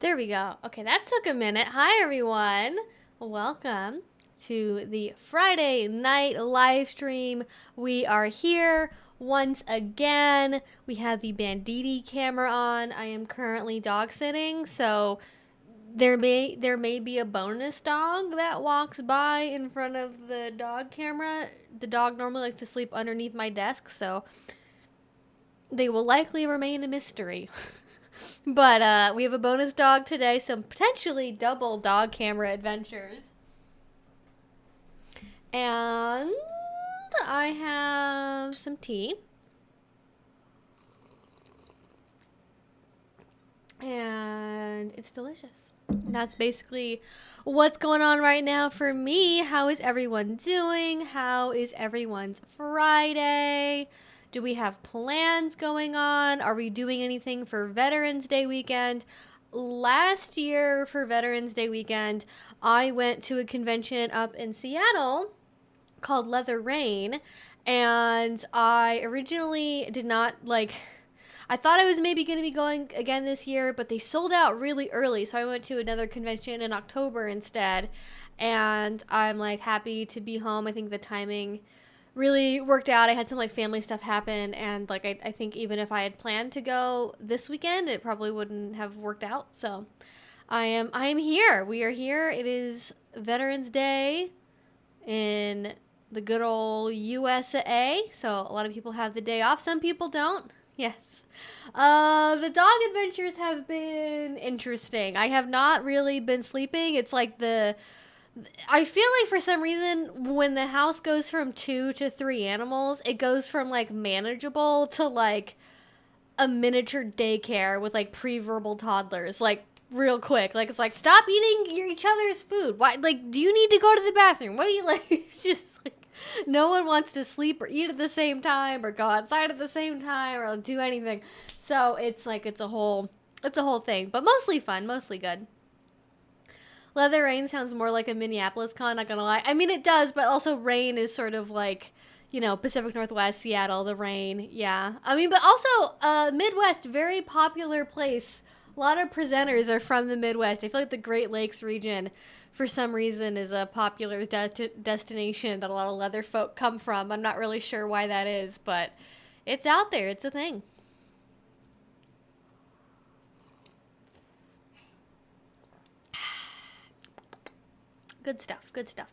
There we go. Okay, that took a minute. Hi, everyone. Welcome to the Friday night live stream. We are here once again. We have the Banditti camera on. I am currently dog sitting, so there may be a bonus dog that walks by in front of the dog camera. The dog normally likes to sleep underneath my desk, so they will likely remain a mystery. But we have a bonus dog today, so potentially double dog camera adventures. And I have some tea. And it's delicious. And that's basically what's going on right now for me. How is everyone doing? How is everyone's Friday? Do we have plans going on? Are we doing anything for Veterans Day weekend? Last year for Veterans Day weekend, I went to a convention up in Seattle called Leather Rain, and I originally did not I thought I was maybe going to be going again this year, but they sold out really early, so I went to another convention in October instead, and I'm like happy to be home. I think the timing really worked out. I had some like family stuff happen, and like I think even if I had planned to go this weekend, it probably wouldn't have worked out. So I am here. We are here. It is Veterans Day in the good old USA. So a lot of people have the day off. Some people don't. Yes. The dog adventures have been interesting. I have not really been sleeping. It's like I feel like for some reason when the house goes from 2 to 3 animals, it goes from like manageable to like a miniature daycare with like pre-verbal toddlers, like real quick. Like it's like, stop eating each other's food. Why? Like, do you need to go to the bathroom? What do you like? It's just like no one wants to sleep or eat at the same time or go outside at the same time or do anything. So it's like it's a whole thing, but mostly fun, mostly good. Leather Rain sounds more like a Minneapolis con, not gonna lie. I mean, it does, but also Rain is sort of like, you know, Pacific Northwest, Seattle, the rain. Yeah. I mean, but also Midwest, very popular place. A lot of presenters are from the Midwest. I feel like the Great Lakes region, for some reason, is a popular destination that a lot of leather folk come from. I'm not really sure why that is, but it's out there. It's a thing. Good stuff. Good stuff.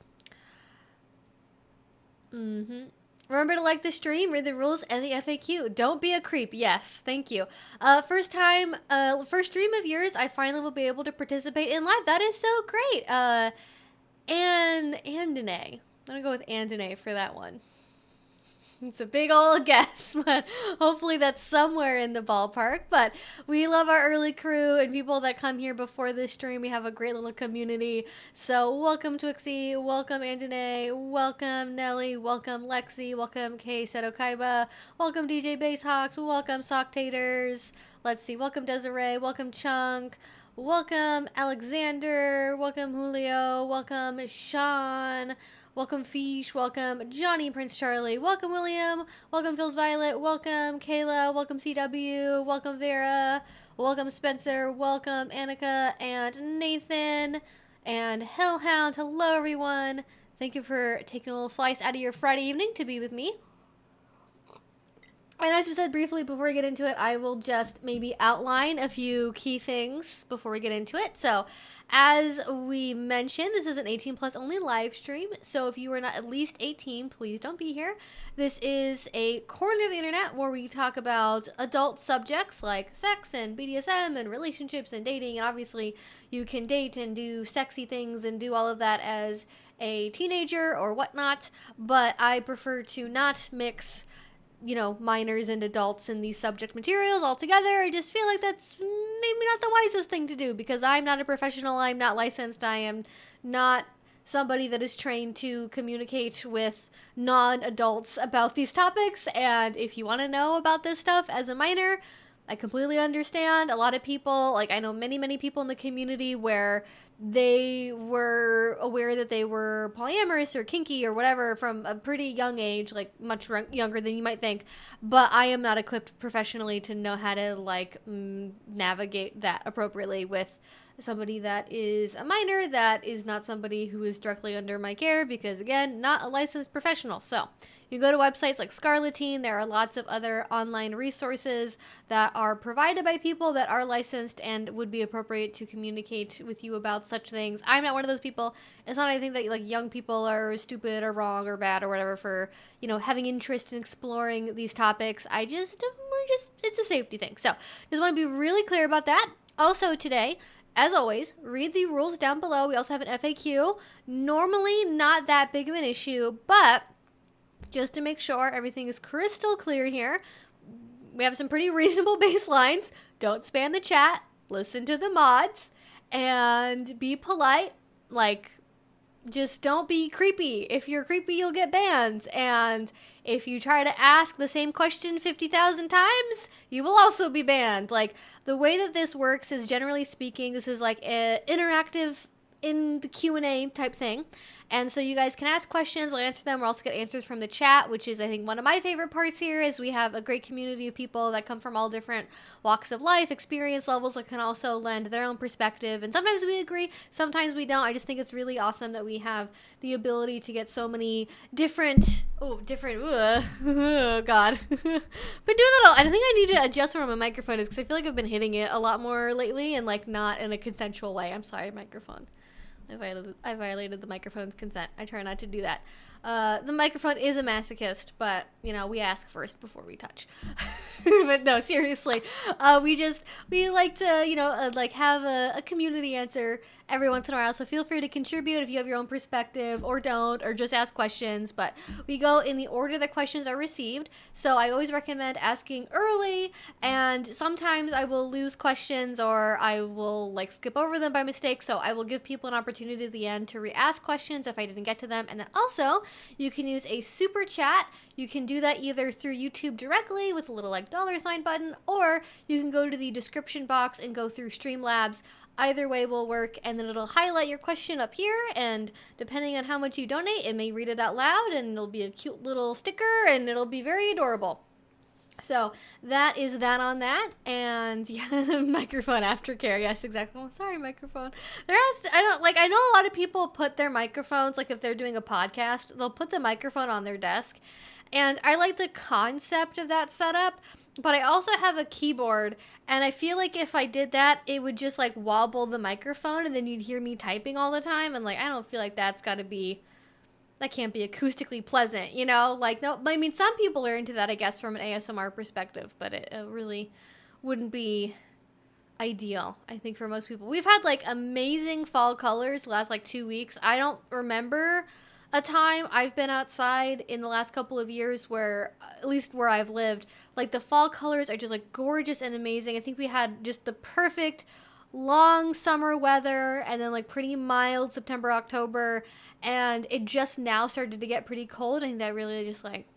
Remember to like the stream, read the rules, and the FAQ. Don't be a creep. Yes, thank you. First stream of yours, I finally will be able to participate in live. That is so great. Andine. I'm gonna go with Andine for that one. It's a big old guess, but hopefully that's somewhere in the ballpark. But we love our early crew and people that come here before this stream. We have a great little community. So welcome Twixie, welcome Andine, welcome Nelly, welcome Lexi, welcome Kay Seto Kaiba, welcome DJ Basehawks, welcome Socktators. Let's see, welcome Desiree, welcome Chunk, welcome Alexander, welcome Julio, welcome Sean. Welcome Fish, welcome Johnny Prince Charlie, welcome William, welcome Phil's Violet, welcome Kayla, welcome CW, welcome Vera, welcome Spencer, welcome Annika and Nathan, and Hellhound. Hello everyone. Thank you for taking a little slice out of your Friday evening to be with me. And as we said briefly before we get into it, I will just maybe outline a few key things before we get into it. So, as we mentioned, this is an 18 plus only live stream. So if you are not at least 18, please don't be here. This is a corner of the internet where we talk about adult subjects like sex and BDSM and relationships and dating. And obviously you can date and do sexy things and do all of that as a teenager or whatnot. But I prefer to not mix, you know, minors and adults in these subject materials altogether. I just feel like that's maybe not the wisest thing to do because I'm not a professional, I'm not licensed, I am not somebody that is trained to communicate with non-adults about these topics. And if you want to know about this stuff as a minor, I completely understand. A lot of people, like I know many people in the community where they were aware that they were polyamorous or kinky or whatever from a pretty young age, like much younger than you might think. But I am not equipped professionally to know how to like navigate that appropriately with somebody that is a minor, that is not somebody who is directly under my care, because again, not a licensed professional. So you go to websites like Scarletine. There are lots of other online resources that are provided by people that are licensed and would be appropriate to communicate with you about such things. I'm not one of those people. It's not anything that like young people are stupid or wrong or bad or whatever for, you know, having interest in exploring these topics. It's a safety thing. So just want to be really clear about that. Also today, as always, read the rules down below. We also have an FAQ. Normally not that big of an issue, but just to make sure everything is crystal clear here, we have some pretty reasonable baselines. Don't spam the chat, listen to the mods, and be polite. Like, just don't be creepy. If you're creepy, you'll get banned. And if you try to ask the same question 50,000 times, you will also be banned. Like, the way that this works is, generally speaking, this is like an interactive in the Q&A type thing. And so you guys can ask questions, I'll answer them. We'll also get answers from the chat, which is, I think, one of my favorite parts here, is we have a great community of people that come from all different walks of life, experience levels, that can also lend their own perspective. And sometimes we agree, sometimes we don't. I just think it's really awesome that we have the ability to get so many different, oh God. Been doing that I think I need to adjust where my microphone is, because I feel like I've been hitting it a lot more lately, and like not in a consensual way. I'm sorry, microphone. I violated the microphone's consent. I try not to do that. The microphone is a masochist, but, you know, we ask first before we touch. But no, seriously. We like to, you know, like have a community answer every once in a while. So feel free to contribute if you have your own perspective, or don't, or just ask questions. But we go in the order the questions are received. So I always recommend asking early, and sometimes I will lose questions, or I will like skip over them by mistake. So I will give people an opportunity at the end to re-ask questions if I didn't get to them. And then also, you can use a super chat. You can do that either through YouTube directly with a little like $sign button, or you can go to the description box and go through Streamlabs. Either way will work, and then it'll highlight your question up here, and depending on how much you donate, it may read it out loud, and it'll be a cute little sticker, and it'll be very adorable. So that is that on that. And yeah, microphone aftercare. Yes, exactly. Oh, sorry, microphone. I know a lot of people put their microphones, like if they're doing a podcast, they'll put the microphone on their desk. And I like the concept of that setup, but I also have a keyboard, and I feel like if I did that, it would just like wobble the microphone, and then you'd hear me typing all the time. And like, I don't feel like that can't be acoustically pleasant, you know? Like, no, I mean, some people are into that, I guess, from an ASMR perspective, but it really wouldn't be ideal, I think, for most people. We've had like amazing fall colors the last like 2 weeks. I don't remember a time I've been outside in the last couple of years where, at least where I've lived, like the fall colors are just like gorgeous and amazing. I think we had just the perfect long summer weather, and then like pretty mild September, October, and it just now started to get pretty cold. I think that really just like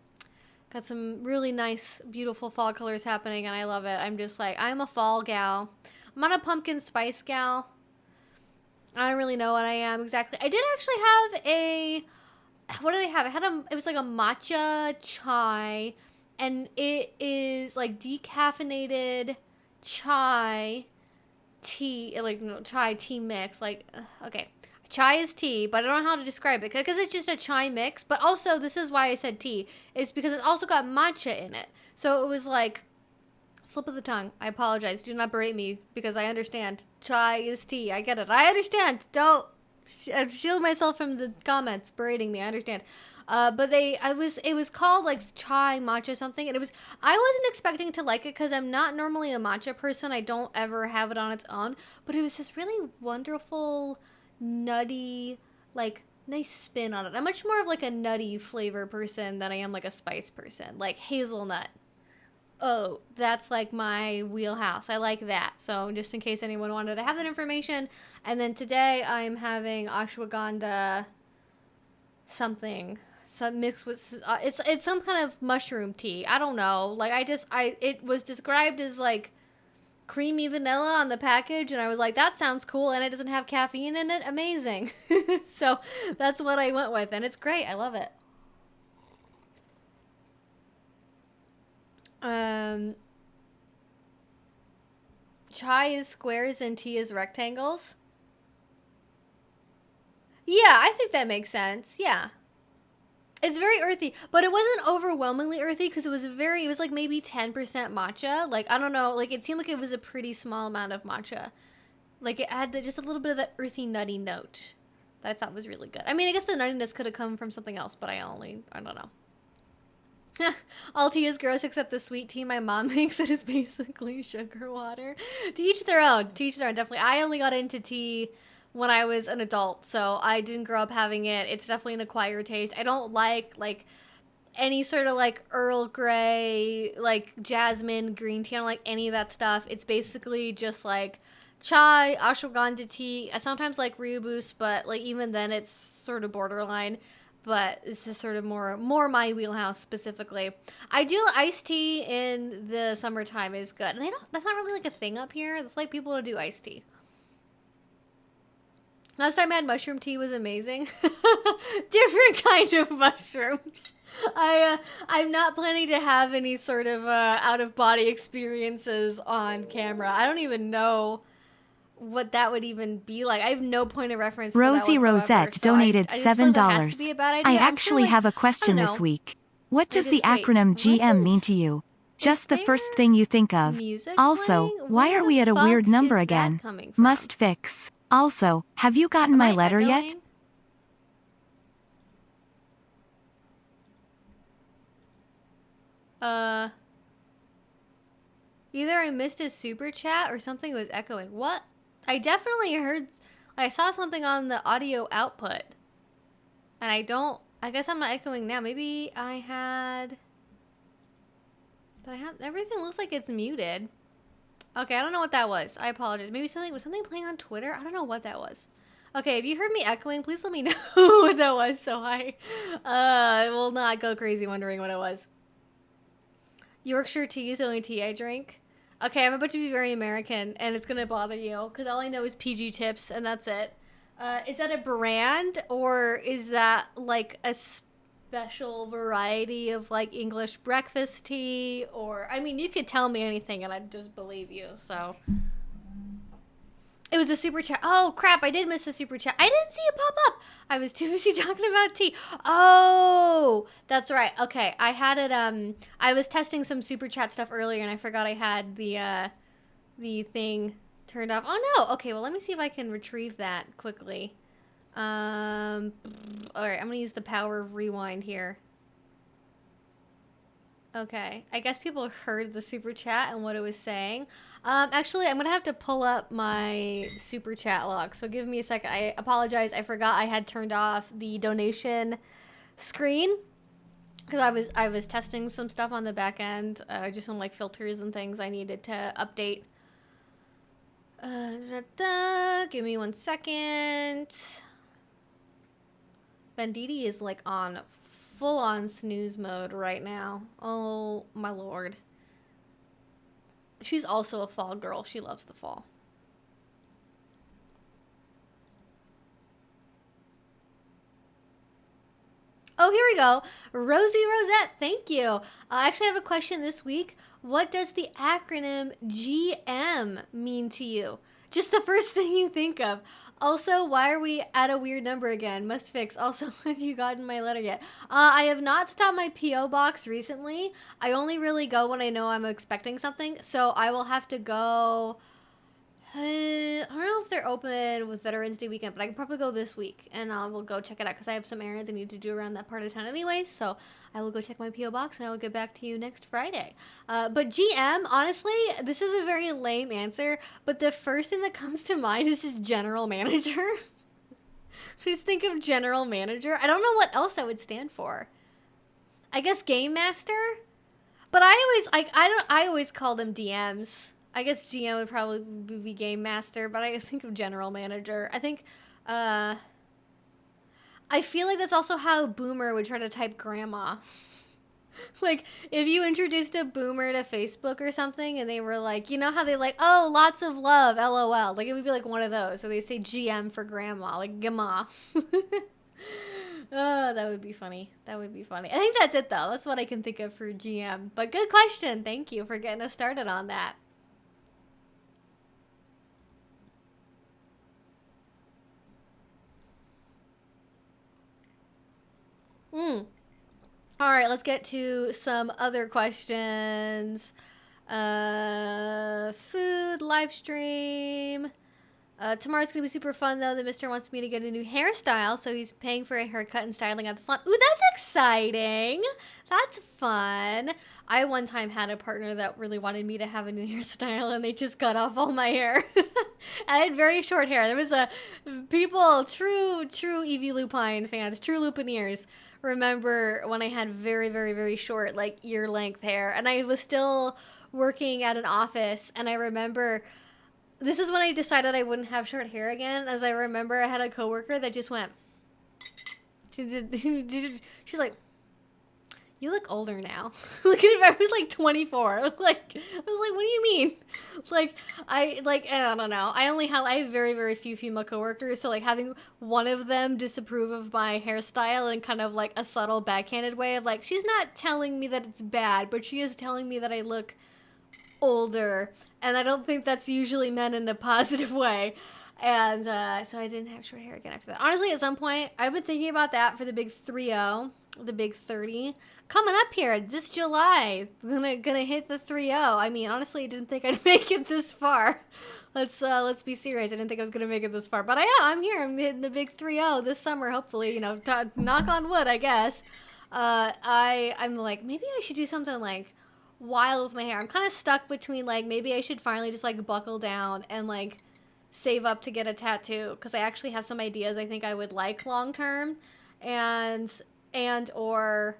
got some really nice, beautiful fall colors happening, and I love it. I'm just like, I'm a fall gal. I'm not a pumpkin spice gal. I don't really know what I am exactly. I did actually have what did I have? It was like a matcha chai, and it is like decaffeinated chai tea, like no, chai tea mix. Like, okay, chai is tea, but I don't know how to describe it because it's just a chai mix. But also, this is why I said tea, is because it's also got matcha in it. So it was like slip of the tongue. I apologize. Do not berate me, because I understand chai is tea. I get it. I understand. Don't shield myself from the comments berating me. I understand. But it was called like chai matcha something, and I wasn't expecting to like it because I'm not normally a matcha person. I don't ever have it on its own, but it was this really wonderful, nutty, like nice spin on it. I'm much more of like a nutty flavor person than I am like a spice person, like hazelnut. Oh, that's like my wheelhouse. I like that. So just in case anyone wanted to have that information. And then today I'm having ashwagandha something. Some mixed with it's some kind of mushroom tea. I don't know. Like it was described as like creamy vanilla on the package, and I was like, that sounds cool, and it doesn't have caffeine in it. Amazing. So that's what I went with, and it's great. I love it. Chai is squares and tea is rectangles. Yeah, I think that makes sense. Yeah. It's very earthy, but it wasn't overwhelmingly earthy because it was like maybe 10% matcha. Like, I don't know, like it seemed like it was a pretty small amount of matcha. Like it had just a little bit of that earthy, nutty note that I thought was really good. I mean, I guess the nuttiness could have come from something else, but I don't know. All tea is gross except the sweet tea my mom makes. It is basically sugar water. To each their own. To each their own, definitely. I only got into tea when I was an adult, so I didn't grow up having it. It's definitely an acquired taste. I don't like any sort of like Earl Grey, like jasmine, green tea. I don't like any of that stuff. It's basically just like chai, ashwagandha tea. I sometimes like rooibos, but like even then it's sort of borderline. But it's just sort of more my wheelhouse specifically. I do iced tea in the summertime is good. And that's not really like a thing up here. It's like people who do iced tea. Last time I had mushroom tea was amazing. Different kind of mushrooms. I'm not planning to have any sort of out-of-body experiences on camera. I don't even know what that would even be like. I have no point of reference for Rosie that whatsoever. Rosette So donated I just feel like that has $7. to be a bad idea. I I'm sure, actually like, have a question I don't this know. week. What does the Wait, acronym what GM mean is- to you? is Just the first there thing you think of. music Also, playing? why Where are the we at a weird fuck number is that again? coming from? Must fix. Also, have you gotten Am my I letter yet? echoing? Either I missed a super chat or something was echoing. What? I definitely heard, I saw something on the audio output. And I guess I'm not echoing now. Maybe everything looks like it's muted. Okay, I don't know what that was. I apologize. Maybe was something playing on Twitter? I don't know what that was. Okay, if you heard me echoing, please let me know what that was so I will not go crazy wondering what it was. Yorkshire tea is the only tea I drink. Okay, I'm about to be very American, and it's gonna bother you, because all I know is PG Tips, and that's it. Is that a brand, or is that, like, a special variety of, like, English breakfast tea? Or, I mean, you could tell me anything, and I'd just believe you, so... It was a super chat. Oh, crap. I did miss a super chat. I didn't see it pop up. I was too busy talking about tea. Oh, that's right. Okay. I had it, I was testing some super chat stuff earlier and I forgot I had the thing turned off. Oh, no. Okay. Well, let me see if I can retrieve that quickly. All right. I'm going to use the power of rewind here. Okay, I guess people heard the super chat and what it was saying. Actually, I'm gonna have to pull up my super chat log, so give me a second. I apologize, I forgot I had turned off the donation screen because I was testing some stuff on the back end, just some like filters and things I needed to update. Give me 1 second. Venditti is like on full-on snooze mode right now. Oh, my lord. She's also a fall girl. She loves the fall. Oh, here we go. Rosie Rosette, thank you. I actually have a question this week. What does the acronym GM mean to you? Just the first thing you think of. Also, why are we at a weird number again? Must fix. Also, have you gotten my letter yet? I have not stopped my P.O. box recently. I only really go when I know I'm expecting something. So I will have to go... I don't know if they're open with Veterans Day weekend, but I can probably go this week. And I will go check it out because I have some errands I need to do around that part of the town anyways. So I will go check my P.O. box and I will get back to you next Friday. But GM, honestly, this is a very lame answer. But the first thing that comes to mind is just general manager. Just think of general manager. I don't know what else that would stand for. I guess game master? But I always call them DMs. I guess GM would probably be game master, but I think of general manager. I think, I feel like that's also how Boomer would try to type grandma. Like, if you introduced a boomer to Facebook or something and they were like, you know how they like, oh, lots of love, LOL. Like, it would be like one of those. So they say GM for grandma, like Gama. Oh, that would be funny. That would be funny. I think that's it, though. That's what I can think of for GM. But good question. Thank you for getting us started on that. All right, let's get to some other questions. Food, live stream. Tomorrow's gonna be super fun though. The mister wants me to get a new hairstyle, so he's paying for a haircut and styling at the salon. Ooh, that's exciting. That's fun. I one time had a partner that really wanted me to have a new hairstyle, and they just cut off all my hair. I had very short hair. There was true Evie Lupine fans, true Lupineers remember when I had very, very, very short, like ear length hair, and I was still working at an office, and I remember this is when I decided I wouldn't have short hair again, as I remember I had a coworker that just went, she's like, you look older now. Look at I was like 24. I was like, what do you mean? I don't know. I have very, very few female coworkers, so like having one of them disapprove of my hairstyle in kind of like a subtle backhanded way of like, she's not telling me that it's bad, but she is telling me that I look older, and I don't think that's usually meant in a positive way. And so I didn't have short hair again after that. Honestly, at some point, I've been thinking about that for the big 30, the big 30. Coming up here this July, gonna hit the 30. I mean, honestly, I didn't think I'd make it this far. Let's be serious. I didn't think I was gonna make it this far, but I'm here. I'm hitting the big 30 this summer. Hopefully, you know, knock on wood, I guess. I'm like, maybe I should do something like wild with my hair. I'm kind of stuck between like maybe I should finally just like buckle down and like save up to get a tattoo, because I actually have some ideas I think I would like long term, and or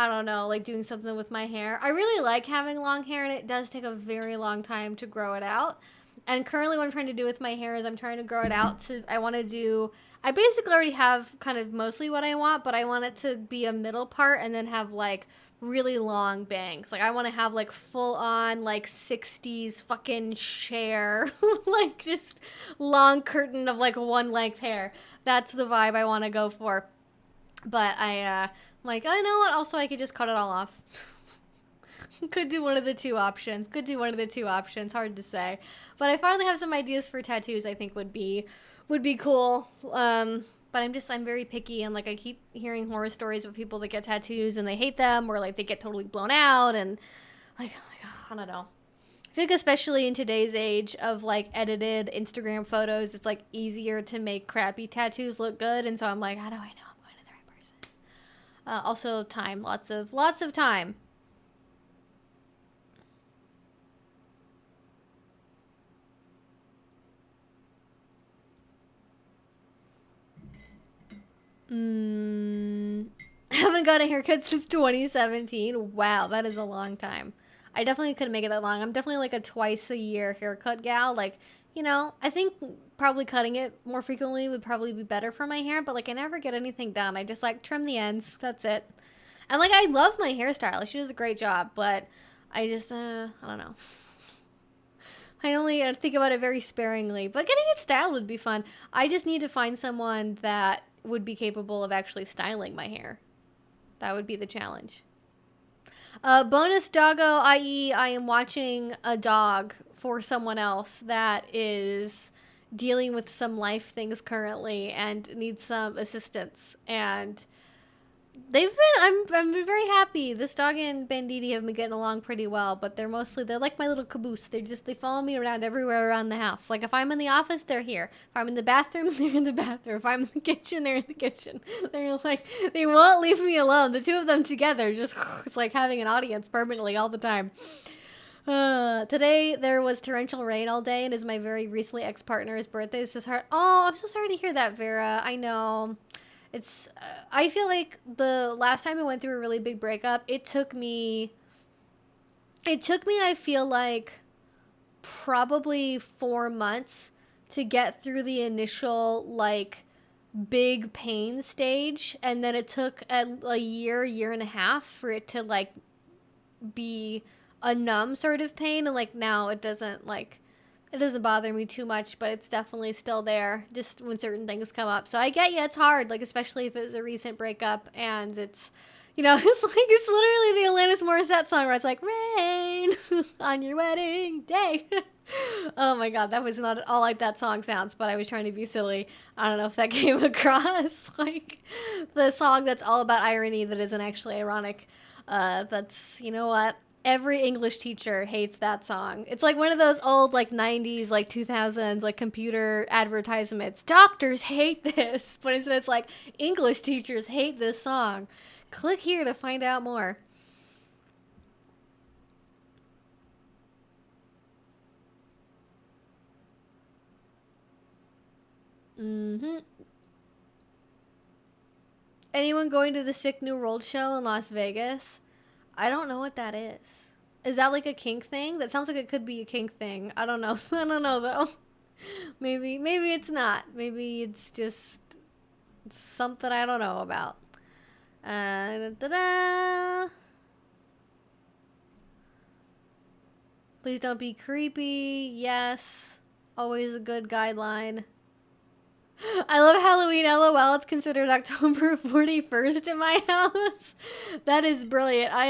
I don't know, like doing something with my hair. I really like having long hair, and it does take a very long time to grow it out. And currently what I'm trying to do with my hair is I'm trying to grow it out to, I basically already have kind of mostly what I want, but I want it to be a middle part and then have like really long bangs. Like I want to have like full on like 60s fucking Cher, like just long curtain of like one length hair. That's the vibe I want to go for. But I'm like, I know what, also I could just cut it all off. Could do one of the two options. Hard to say. But I finally have some ideas for tattoos I think would be cool. But I'm very picky, and like I keep hearing horror stories of people that get tattoos and they hate them, or like they get totally blown out, and like I don't know. I think especially in today's age of like edited Instagram photos, it's like easier to make crappy tattoos look good, and so I'm like, how do I know I'm going to the right person? Also time, lots of time. Haven't got a haircut since 2017. Wow, that is a long time. I definitely couldn't make it that long. I'm definitely like a twice a year haircut gal. Like, you know, I think probably cutting it more frequently would probably be better for my hair, but like I never get anything done. I just like trim the ends. That's it. And like I love my hairstylist. She does a great job, but I just I don't know. I only think about it very sparingly, but getting it styled would be fun. I just need to find someone that would be capable of actually styling my hair. That would be the challenge. Bonus doggo, i.e. I am watching a dog for someone else that is dealing with some life things currently and needs some assistance. And I'm very happy. This dog and Banditi have been getting along pretty well, but they're like my little caboose. They follow me around everywhere around the house. Like if I'm in the office, they're here. If I'm in the bathroom, they're in the bathroom. If I'm in the kitchen, they're in the kitchen. They're like, they won't leave me alone. The two of them together, just, it's like having an audience permanently all the time. Today there was torrential rain all day, and is my very recently ex-partner's birthday. This is hard. Oh, I'm so sorry to hear that, Vera. I know. It's, I feel like the last time I went through a really big breakup, it took me, I feel like, probably 4 months to get through the initial, like, big pain stage, and then it took a year and a half for it to like be a numb sort of pain, and like now it doesn't bother me too much, but it's definitely still there just when certain things come up. So I get you, it's hard, like especially if it was a recent breakup and it's, you know, it's literally the Alanis Morissette song where it's like rain on your wedding day. Oh my god, that was not at all like that song sounds, but I was trying to be silly. I don't know if that came across like the song that's all about irony that isn't actually ironic. That's, you know what? Every English teacher hates that song. It's like one of those old like 90s, like 2000s, like computer advertisements. Doctors hate this, but instead it's like English teachers hate this song. Click here to find out more. Anyone going to the Sick New World show in Las Vegas? I don't know what that is. Is that like a kink thing? That sounds like it could be a kink thing. I don't know. I don't know though. Maybe it's not. Maybe it's just something I don't know about. Please don't be creepy. Yes. Always a good guideline. I love Halloween, LOL. It's considered October 41st in my house. That is brilliant. I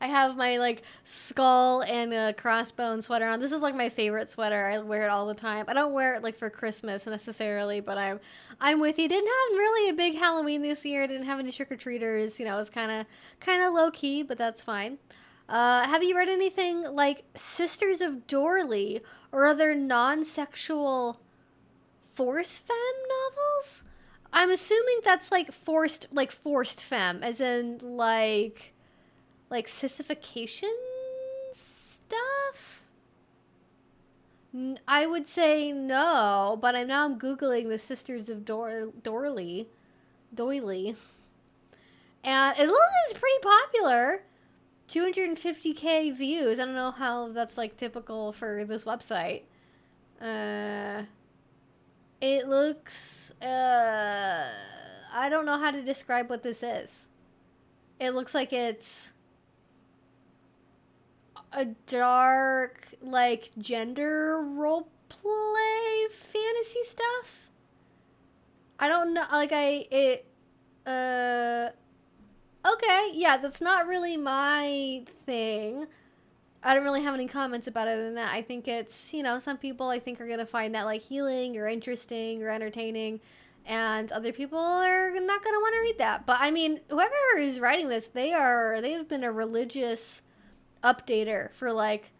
have my like skull and a crossbone sweater on. This is like my favorite sweater. I wear it all the time. I don't wear it like for Christmas necessarily, but I'm with you. Didn't have really a big Halloween this year. Didn't have any trick-or-treaters. You know, it's kind of low-key, but that's fine. Have you read anything like Sisters of Dorley or other non-sexual force femme novels? I'm assuming that's like forced femme, as in like sissification stuff. I would say no, but I'm googling the Sisters of Doily, and it looks like it's pretty popular. 250k views. I don't know how that's like typical for this website. It looks, I don't know how to describe what this is. It looks like it's a dark, like, gender roleplay fantasy stuff. I don't know, like, okay, yeah, that's not really my thing. I don't really have any comments about it other than that. I think it's, you know, some people I think are going to find that like healing or interesting or entertaining, and other people are not going to want to read that. But I mean, whoever is writing this, they've been a religious updater for like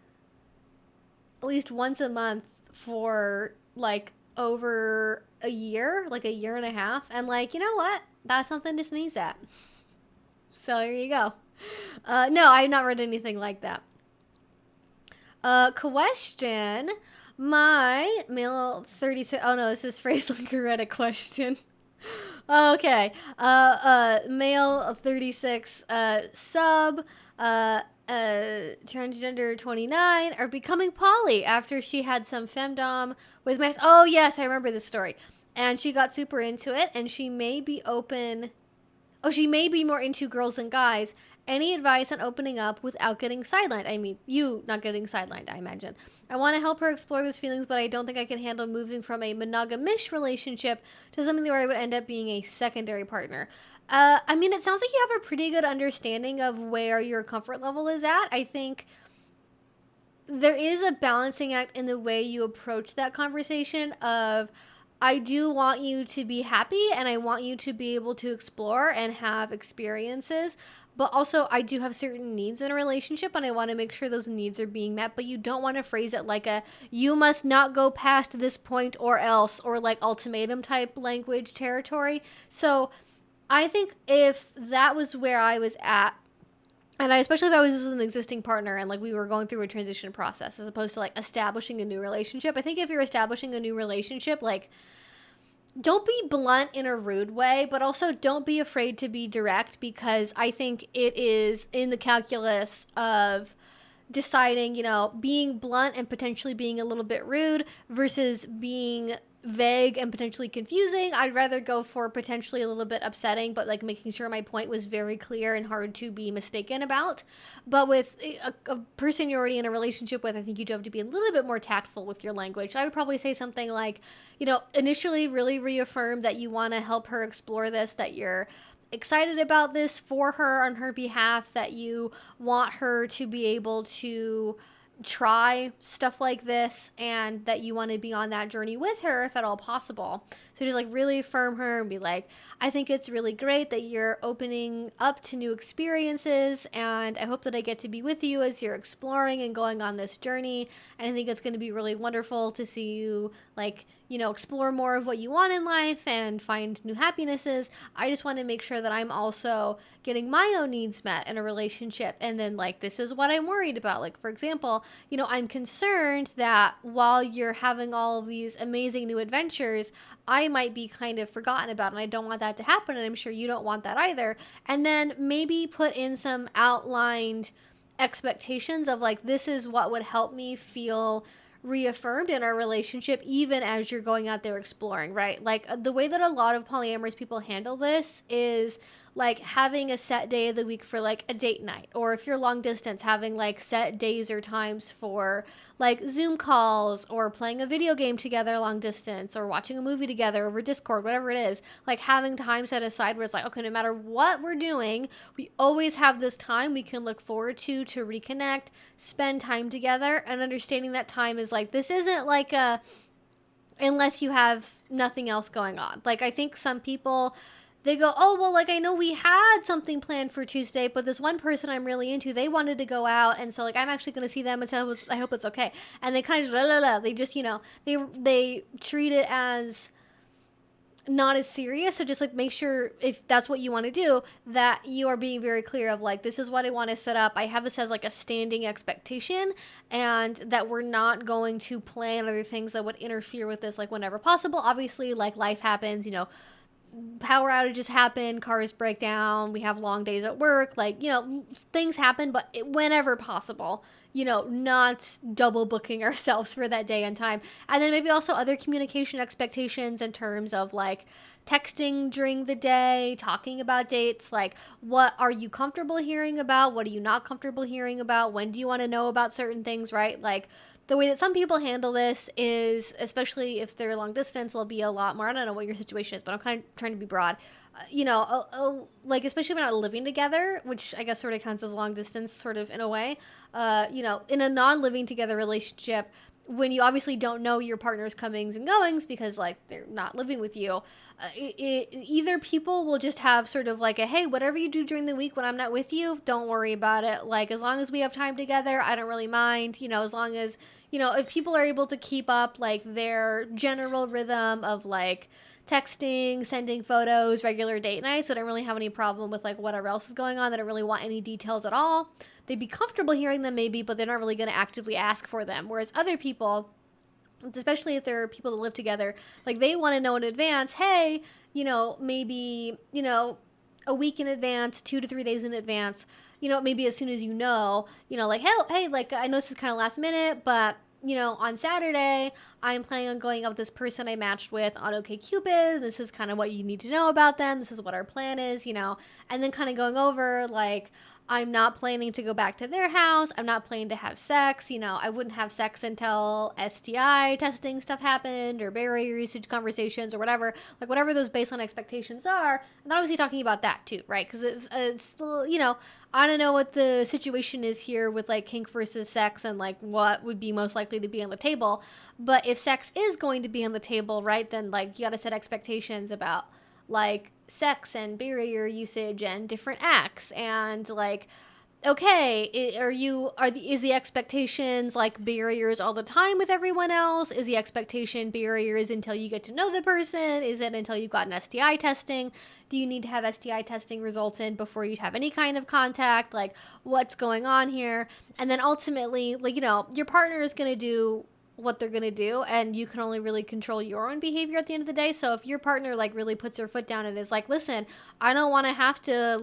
at least once a month for like over a year, like a year and a half. And like, you know what? That's something to sneeze at. So there you go. No, I've not read anything like that. Question. My male 36. Oh no, this is phrased like a Reddit question. Okay. Male 36 sub transgender 29 are becoming poly after she had some femdom with mass. Oh yes, I remember this story. And she got super into it, and she may be open. Oh, she may be more into girls than guys. Any advice on opening up without getting sidelined? I mean, you not getting sidelined, I imagine. I want to help her explore those feelings, but I don't think I can handle moving from a monogamish relationship to something where I would end up being a secondary partner. I mean, it sounds like you have a pretty good understanding of where your comfort level is at. I think there is a balancing act in the way you approach that conversation of, I do want you to be happy and I want you to be able to explore and have experiences, but also I do have certain needs in a relationship and I want to make sure those needs are being met, but you don't want to phrase it like a, you must not go past this point or else, or like ultimatum type language territory. So I think if that was where I was at, and especially if I was with an existing partner and like we were going through a transition process as opposed to like establishing a new relationship. I think if you're establishing a new relationship, like, don't be blunt in a rude way, but also don't be afraid to be direct, because I think it is in the calculus of deciding, you know, being blunt and potentially being a little bit rude versus being vague and potentially confusing. I'd rather go for potentially a little bit upsetting, but like making sure my point was very clear and hard to be mistaken about. But with a person you're already in a relationship with, I think you do have to be a little bit more tactful with your language. I would probably say something like, initially really reaffirm that you want to help her explore this, that you're excited about this for her on her behalf, that you want her to be able to try stuff like this, and that you want to be on that journey with her if at all possible. So just like really affirm her and be like, I think it's really great that you're opening up to new experiences, and I hope that I get to be with you as you're exploring and going on this journey. And I think it's going to be really wonderful to see you explore more of what you want in life and find new happinesses. I just want to make sure that I'm also getting my own needs met in a relationship. And then this is what I'm worried about. Like, for example, I'm concerned that while you're having all of these amazing new adventures, I might be kind of forgotten about, and I don't want that to happen, and I'm sure you don't want that either. And then maybe put in some outlined expectations of this is what would help me feel reaffirmed in our relationship, even as you're going out there exploring, right? The way that a lot of polyamorous people handle this is having a set day of the week for a date night, or if you're long distance, having set days or times for Zoom calls, or playing a video game together long distance, or watching a movie together over Discord, whatever it is. Having time set aside where it's okay, no matter what we're doing, we always have this time we can look forward to reconnect, spend time together, and understanding that time is this isn't a unless you have nothing else going on. I think some people, they go, oh, well, I know we had something planned for Tuesday, but this one person I'm really into, they wanted to go out, and so I'm actually going to see them, and so I hope it's okay. And they kind of just, they just, they treat it as not as serious. So just make sure, if that's what you want to do, that you are being very clear of this is what I want to set up. I have this as a standing expectation, and that we're not going to plan other things that would interfere with this whenever possible. Obviously, life happens, power outages happen, cars break down, we have long days at work, things happen, but whenever possible, not double booking ourselves for that day and time. And then maybe also other communication expectations in terms of texting during the day, talking about dates, what are you comfortable hearing about, what are you not comfortable hearing about, when do you want to know about certain things, right? The way that some people handle this is, especially if they're long distance, there'll be a lot more. I don't know what your situation is, but I'm kind of trying to be broad. Especially if we're not living together, which I guess sort of counts as long distance, sort of in a way. In a non-living together relationship, when you obviously don't know your partner's comings and goings because they're not living with you, either people will just have sort of a, hey, whatever you do during the week when I'm not with you, don't worry about it. As long as we have time together, I don't really mind. As long as, if people are able to keep up their general rhythm of texting, sending photos, regular date nights, I don't really have any problem with whatever else is going on. They don't really want any details at all. They'd be comfortable hearing them maybe, but they're not really going to actively ask for them. Whereas other people, especially if they're people that live together, they want to know in advance, hey, maybe, a week in advance, 2 to 3 days in advance, maybe as soon as hey, I know this is kind of last minute, but on Saturday, I'm planning on going out with this person I matched with on OkCupid. This is kind of what you need to know about them. This is what our plan is, and then kind of going over, I'm not planning to go back to their house. I'm not planning to have sex. I wouldn't have sex until STI testing stuff happened, or barrier usage conversations, or whatever. Whatever those baseline expectations are. And obviously talking about that too, right? Because it's still, I don't know what the situation is here with kink versus sex, and what would be most likely to be on the table. But if sex is going to be on the table, right, then you got to set expectations about sex and barrier usage and different acts, and okay, is the expectations barriers all the time with everyone else? Is the expectation barriers until you get to know the person? Is it until you've gotten STI testing? Do you need to have STI testing results in before you have any kind of contact? What's going on here? And then ultimately, your partner is going to do what they're going to do, and you can only really control your own behavior at the end of the day. So if your partner really puts her foot down and is listen, I don't want to have to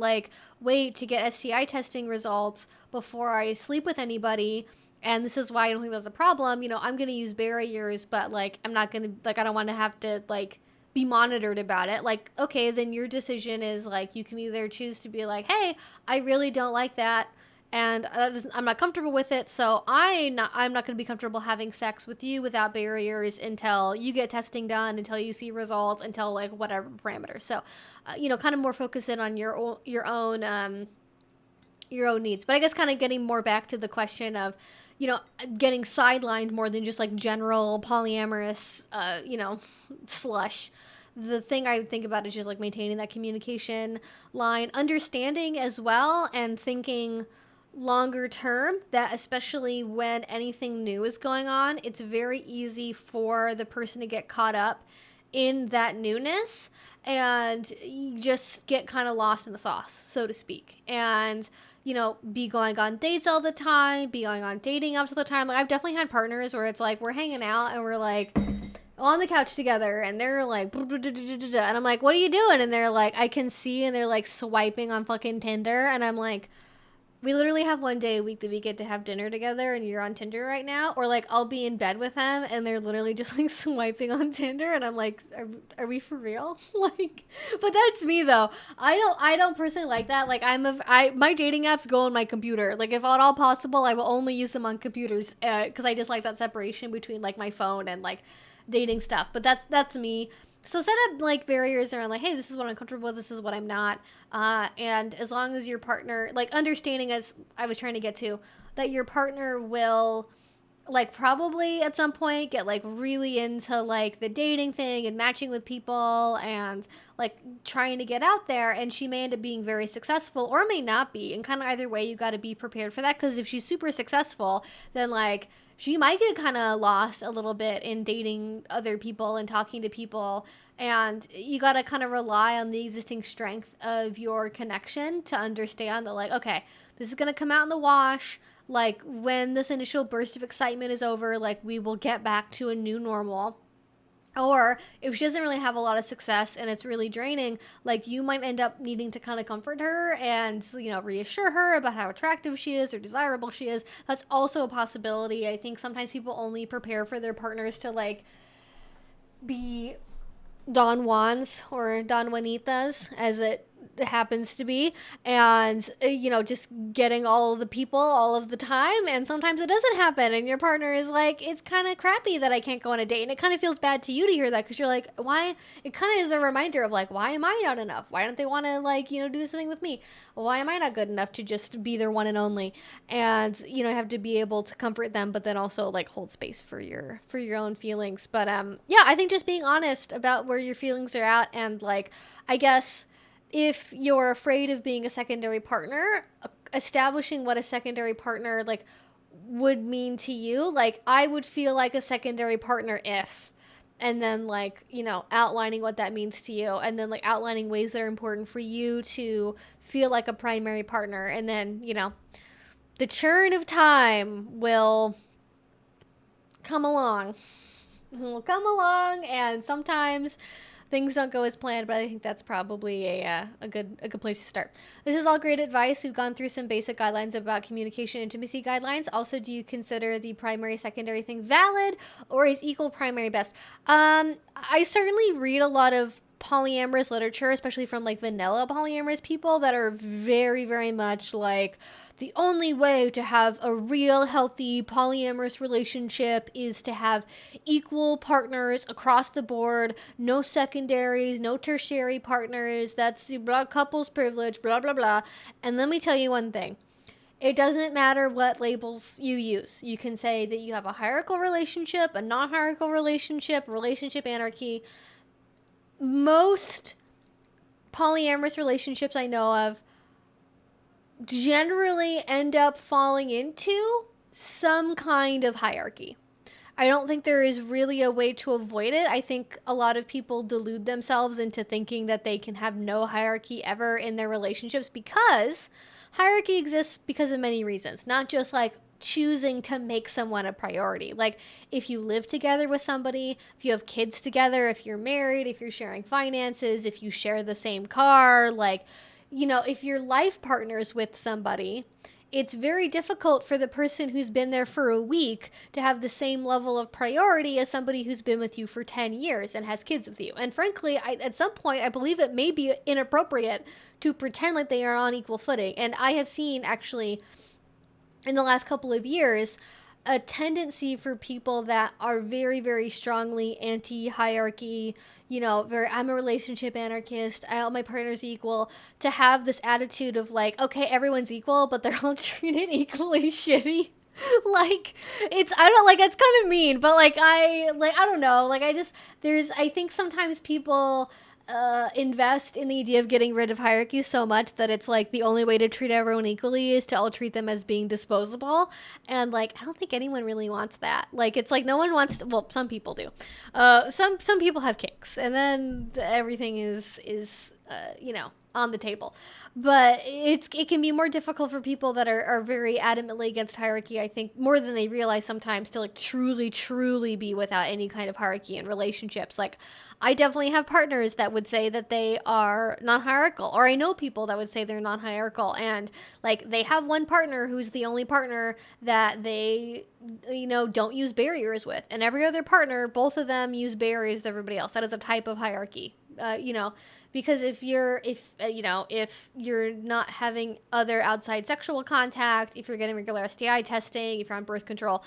wait to get STI testing results before I sleep with anybody, And this is why I don't think that's a problem. You know, I'm going to use barriers, but like, I'm not going to, like, I don't want to have to like be monitored about it. Like, okay, then your decision is like, you can either choose to be like, hey, I really don't like that. And I'm not comfortable with it, so I'm not going to be comfortable having sex with you without barriers until you get testing done, until you see results, until like whatever parameters. So, you know, kind of more focus in on your own needs. But I guess kind of getting more back to the question of, you know, getting sidelined more than just like general polyamorous, you know, slush. The thing I think about is just like maintaining that communication line, understanding as well, and thinking longer term that especially when anything new is going on, it's very easy for the person to get caught up in that newness and you just get kind of lost in the sauce, so to speak. And you know, be going on dates all the time, be going on dating apps all the time. Like, I've definitely had partners where it's like we're hanging out and we're like on the couch together and they're like, and I'm like, what are you doing? And they're like, I can see, and they're like swiping on fucking Tinder. And I'm like, we literally have one day a week that we get to have dinner together and you're on Tinder right now. Or like I'll be in bed with them and they're literally just like swiping on Tinder and I'm like, are we for real? Like, but that's me though. I don't personally like that. Like my dating apps go on my computer. Like if at all possible, I will only use them on computers because I just like that separation between like my phone and like dating stuff. But that's me. So set up like barriers around like, hey, this is what I'm comfortable with, this is what I'm not. And as long as your partner, like understanding, as I was trying to get to, that your partner will like probably at some point get like really into like the dating thing and matching with people and like trying to get out there, and she may end up being very successful or may not be, and kind of either way you got to be prepared for that, because if she's super successful then like she might get kind of lost a little bit in dating other people and talking to people, and you got to kind of rely on the existing strength of your connection to understand that like, okay, this is going to come out in the wash. Like when this initial burst of excitement is over, like we will get back to a new normal. Or if she doesn't really have a lot of success and it's really draining, like you might end up needing to kind of comfort her and, you know, reassure her about how attractive she is or desirable she is. That's also a possibility. I think sometimes people only prepare for their partners to like be Don Juans or Don Juanitas, as it happens to be, and you know, just getting all of the people all of the time, and sometimes it doesn't happen and your partner is like, it's kind of crappy that I can't go on a date, and it kind of feels bad to you to hear that, because you're like, why? It kind of is a reminder of like, why am I not enough? Why don't they want to like, you know, do this thing with me? Why am I not good enough to just be their one and only? And you know, you have to be able to comfort them, but then also like hold space for your own feelings. But yeah, I think just being honest about where your feelings are at, and like, I guess if you're afraid of being a secondary partner, establishing what a secondary partner like would mean to you. Like I would feel like a secondary partner if, and then like, you know, outlining what that means to you, and then like outlining ways that are important for you to feel like a primary partner. And then, you know, the churn of time will come along. And sometimes things don't go as planned, but I think that's probably a good place to start. This is all great advice. We've gone through some basic guidelines about communication intimacy guidelines. Also, do you consider the primary secondary thing valid, or is equal primary best? I certainly read a lot of polyamorous literature, especially from like vanilla polyamorous people that are very, very much like, the only way to have a real healthy polyamorous relationship is to have equal partners across the board, no secondaries, no tertiary partners, that's the couples privilege, blah, blah, blah. And let me tell you one thing. It doesn't matter what labels you use. You can say that you have a hierarchical relationship, a non-hierarchical relationship, relationship anarchy. Most polyamorous relationships I know of generally end up falling into some kind of hierarchy. I don't think there is really a way to avoid it. I think a lot of people delude themselves into thinking that they can have no hierarchy ever in their relationships, because hierarchy exists because of many reasons, not just like choosing to make someone a priority. Like if you live together with somebody, if you have kids together, if you're married, if you're sharing finances, if you share the same car, like, you know, if you're life partners with somebody, it's very difficult for the person who's been there for a week to have the same level of priority as somebody who's been with you for 10 years and has kids with you. And frankly, at some point, I believe it may be inappropriate to pretend like they are on equal footing. And I have seen, actually, in the last couple of years, a tendency for people that are very, very strongly anti-hierarchy, I'm a relationship anarchist, all my partners are equal, to have this attitude of like, okay, everyone's equal, but they're all treated equally shitty. Like, it's kind of mean, but I don't know, I think sometimes people invest in the idea of getting rid of hierarchy so much that it's like the only way to treat everyone equally is to all treat them as being disposable. And I don't think anyone really wants that. It's like no one wants to, well, some people do. Some people have kinks, and then everything is on the table. But it can be more difficult for people that are very adamantly against hierarchy, I think, more than they realize sometimes, to truly be without any kind of hierarchy in relationships. I definitely have partners that would say that they are non-hierarchical, or I know people that would say they're non-hierarchical, and they have one partner who's the only partner that they don't use barriers with, and every other partner, both of them use barriers with everybody else. That is a type of hierarchy. Because if you're not having other outside sexual contact, if you're getting regular STI testing, if you're on birth control,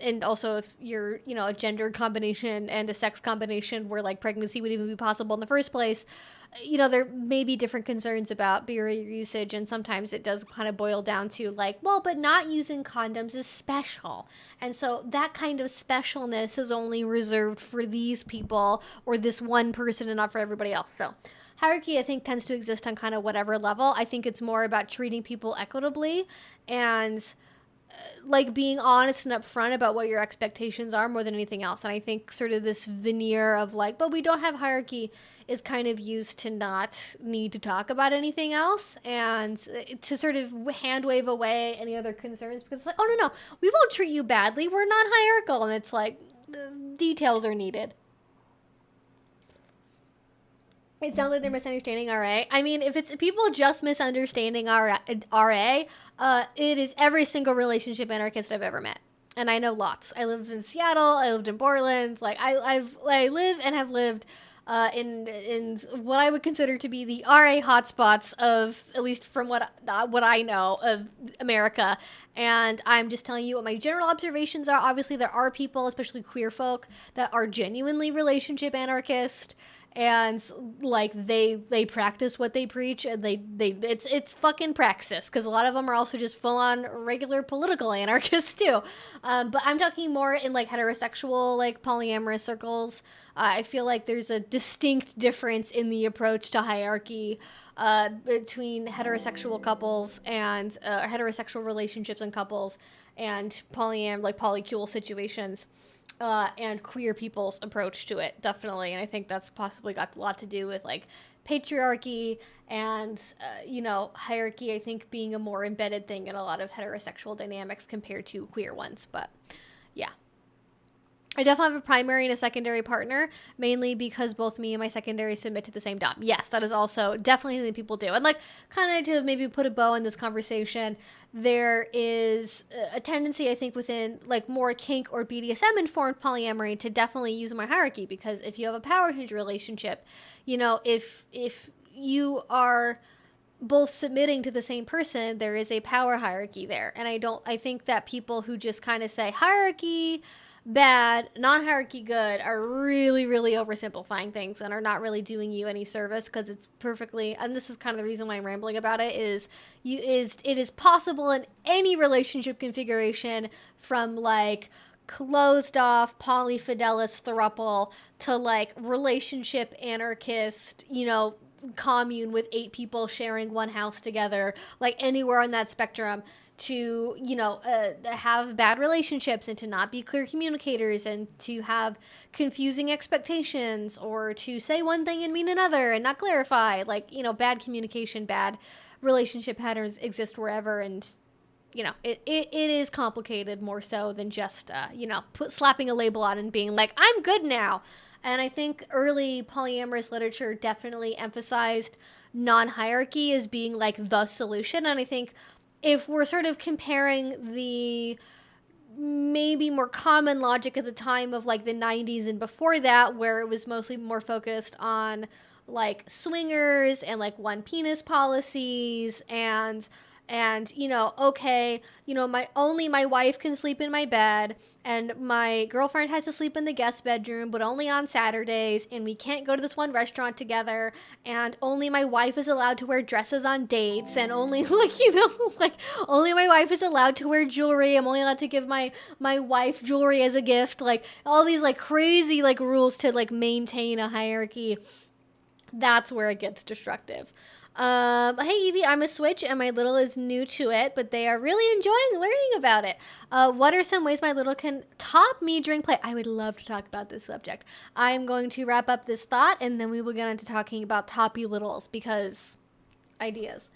and also if you're, a gender combination and a sex combination where pregnancy would even be possible in the first place, there may be different concerns about barrier usage, and sometimes it does kind of boil down to but not using condoms is special. And so that kind of specialness is only reserved for these people or this one person and not for everybody else. So hierarchy, I think, tends to exist on kind of whatever level. I think it's more about treating people equitably and being honest and upfront about what your expectations are more than anything else. And I think sort of this veneer of but we don't have hierarchy is kind of used to not need to talk about anything else and to sort of hand wave away any other concerns, because it's oh no, we won't treat you badly, we're not hierarchical. And it's details are needed. It sounds like they're misunderstanding RA. I mean, if it's people just misunderstanding RA, it is every single relationship anarchist I've ever met. And I know lots. I lived in Seattle. I lived in Portland. I live and have lived in what I would consider to be the RA hotspots of, at least from what I know of America. And I'm just telling you what my general observations are. Obviously, there are people, especially queer folk, that are genuinely relationship anarchist. And they practice what they preach, and it's fucking praxis, because a lot of them are also just full on regular political anarchists too. But I'm talking more in heterosexual polyamorous circles. I feel like there's a distinct difference in the approach to hierarchy between heterosexual couples and heterosexual relationships and couples and polycule situations. And queer people's approach to it, definitely. And I think that's possibly got a lot to do with patriarchy and hierarchy, I think, being a more embedded thing in a lot of heterosexual dynamics compared to queer ones. But yeah, I definitely have a primary and a secondary partner, mainly because both me and my secondary submit to the same dom. Yes, that is also definitely something people do. And kind of to maybe put a bow in this conversation, there is a tendency, I think, within more kink or BDSM informed polyamory to definitely use my hierarchy, because if you have a power hinge relationship, if you are both submitting to the same person, there is a power hierarchy there. And I think that people who just kind of say hierarchy bad, non-hierarchy good, are really, really oversimplifying things and are not really doing you any service, because it's perfectly, and this is kind of the reason why I'm rambling about it, it is possible in any relationship configuration, from closed off polyfidelous throuple to relationship anarchist, commune with 8 people sharing one house together, anywhere on that spectrum, to have bad relationships and to not be clear communicators and to have confusing expectations, or to say one thing and mean another and not clarify. Bad communication, bad relationship patterns exist wherever, and it is complicated more so than just slapping a label on and being I'm good now. And I think early polyamorous literature definitely emphasized non-hierarchy as being the solution, and I think if we're sort of comparing the maybe more common logic at the time of like the 90s and before that, where it was mostly more focused on like swingers and like one penis policies and you know, okay, you know, my wife can sleep in my bed and my girlfriend has to sleep in the guest bedroom, but only on Saturdays, and we can't go to this one restaurant together, and only my wife is allowed to wear dresses on dates, and only like, you know, like only my wife is allowed to wear jewelry. I'm only allowed to give my wife jewelry as a gift. Like all these like crazy like rules to like maintain a hierarchy. That's where it gets destructive. Hey Evie, I'm a Switch and my little is new to it, but they are really enjoying learning about it. What are some ways my little can top me during play? I would love to talk about this subject. I'm going to wrap up this thought and then we will get into talking about toppy littles because ideas.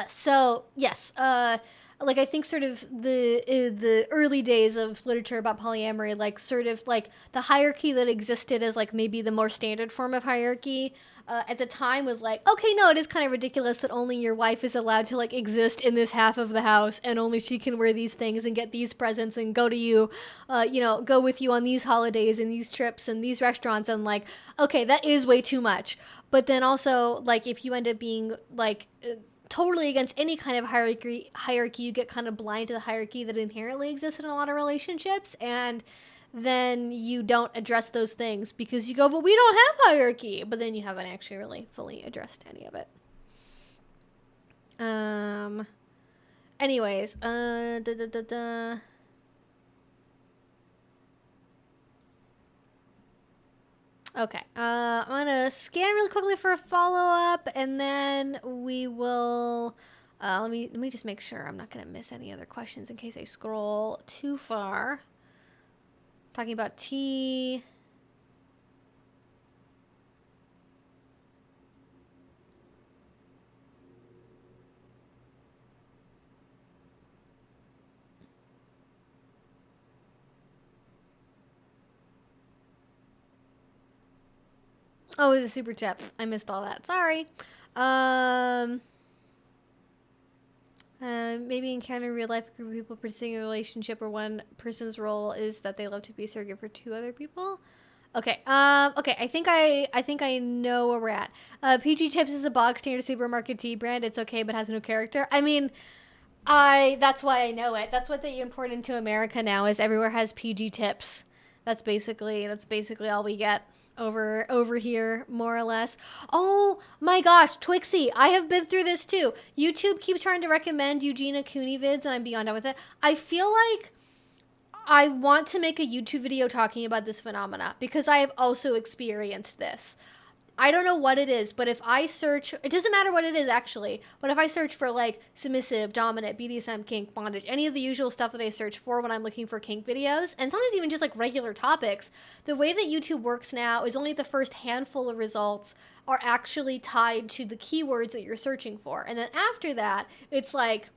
So yes, like I think sort of the early days of literature about polyamory, like sort of like the hierarchy that existed as like maybe the more standard form of hierarchy at the time was like, okay, no, it is kind of ridiculous that only your wife is allowed to like exist in this half of the house and only she can wear these things and get these presents and go to you, you know, go with you on these holidays and these trips and these restaurants, and like, okay, that is way too much. But then also like if you end up being like totally against any kind of hierarchy, you get kind of blind to the hierarchy that inherently exists in a lot of relationships, and then you don't address those things because you go, but we don't have hierarchy, but then you haven't actually really fully addressed any of it. Anyways, Okay, I'm gonna scan really quickly for a follow-up, and then we will, let me just make sure I'm not gonna miss any other questions in case I scroll too far. Talking about tea. Oh, it was a super chat. I missed all that. Sorry. Maybe encounter real life group of people pursuing a relationship where one person's role is that they love to be a surrogate for two other people. Okay. Okay. I think I know where we're at. PG Tips is the box standard supermarket tea brand. It's okay, but has no character. I mean, that's why I know it. That's what they import into America now. Is everywhere has PG Tips. That's basically all we get over here, more or less. Oh my gosh, Twixie, I have been through this too. YouTube keeps trying to recommend Eugenia Cooney vids, and I'm beyond done with it. I feel like I want to make a YouTube video talking about this phenomena because I have also experienced this. I don't know what it is, but if I search, it doesn't matter what it is actually, but if I search for like submissive, dominant, BDSM, kink, bondage, any of the usual stuff that I search for when I'm looking for kink videos, and sometimes even just like regular topics, the way that YouTube works now is only the first handful of results are actually tied to the keywords that you're searching for. And then after that, it's like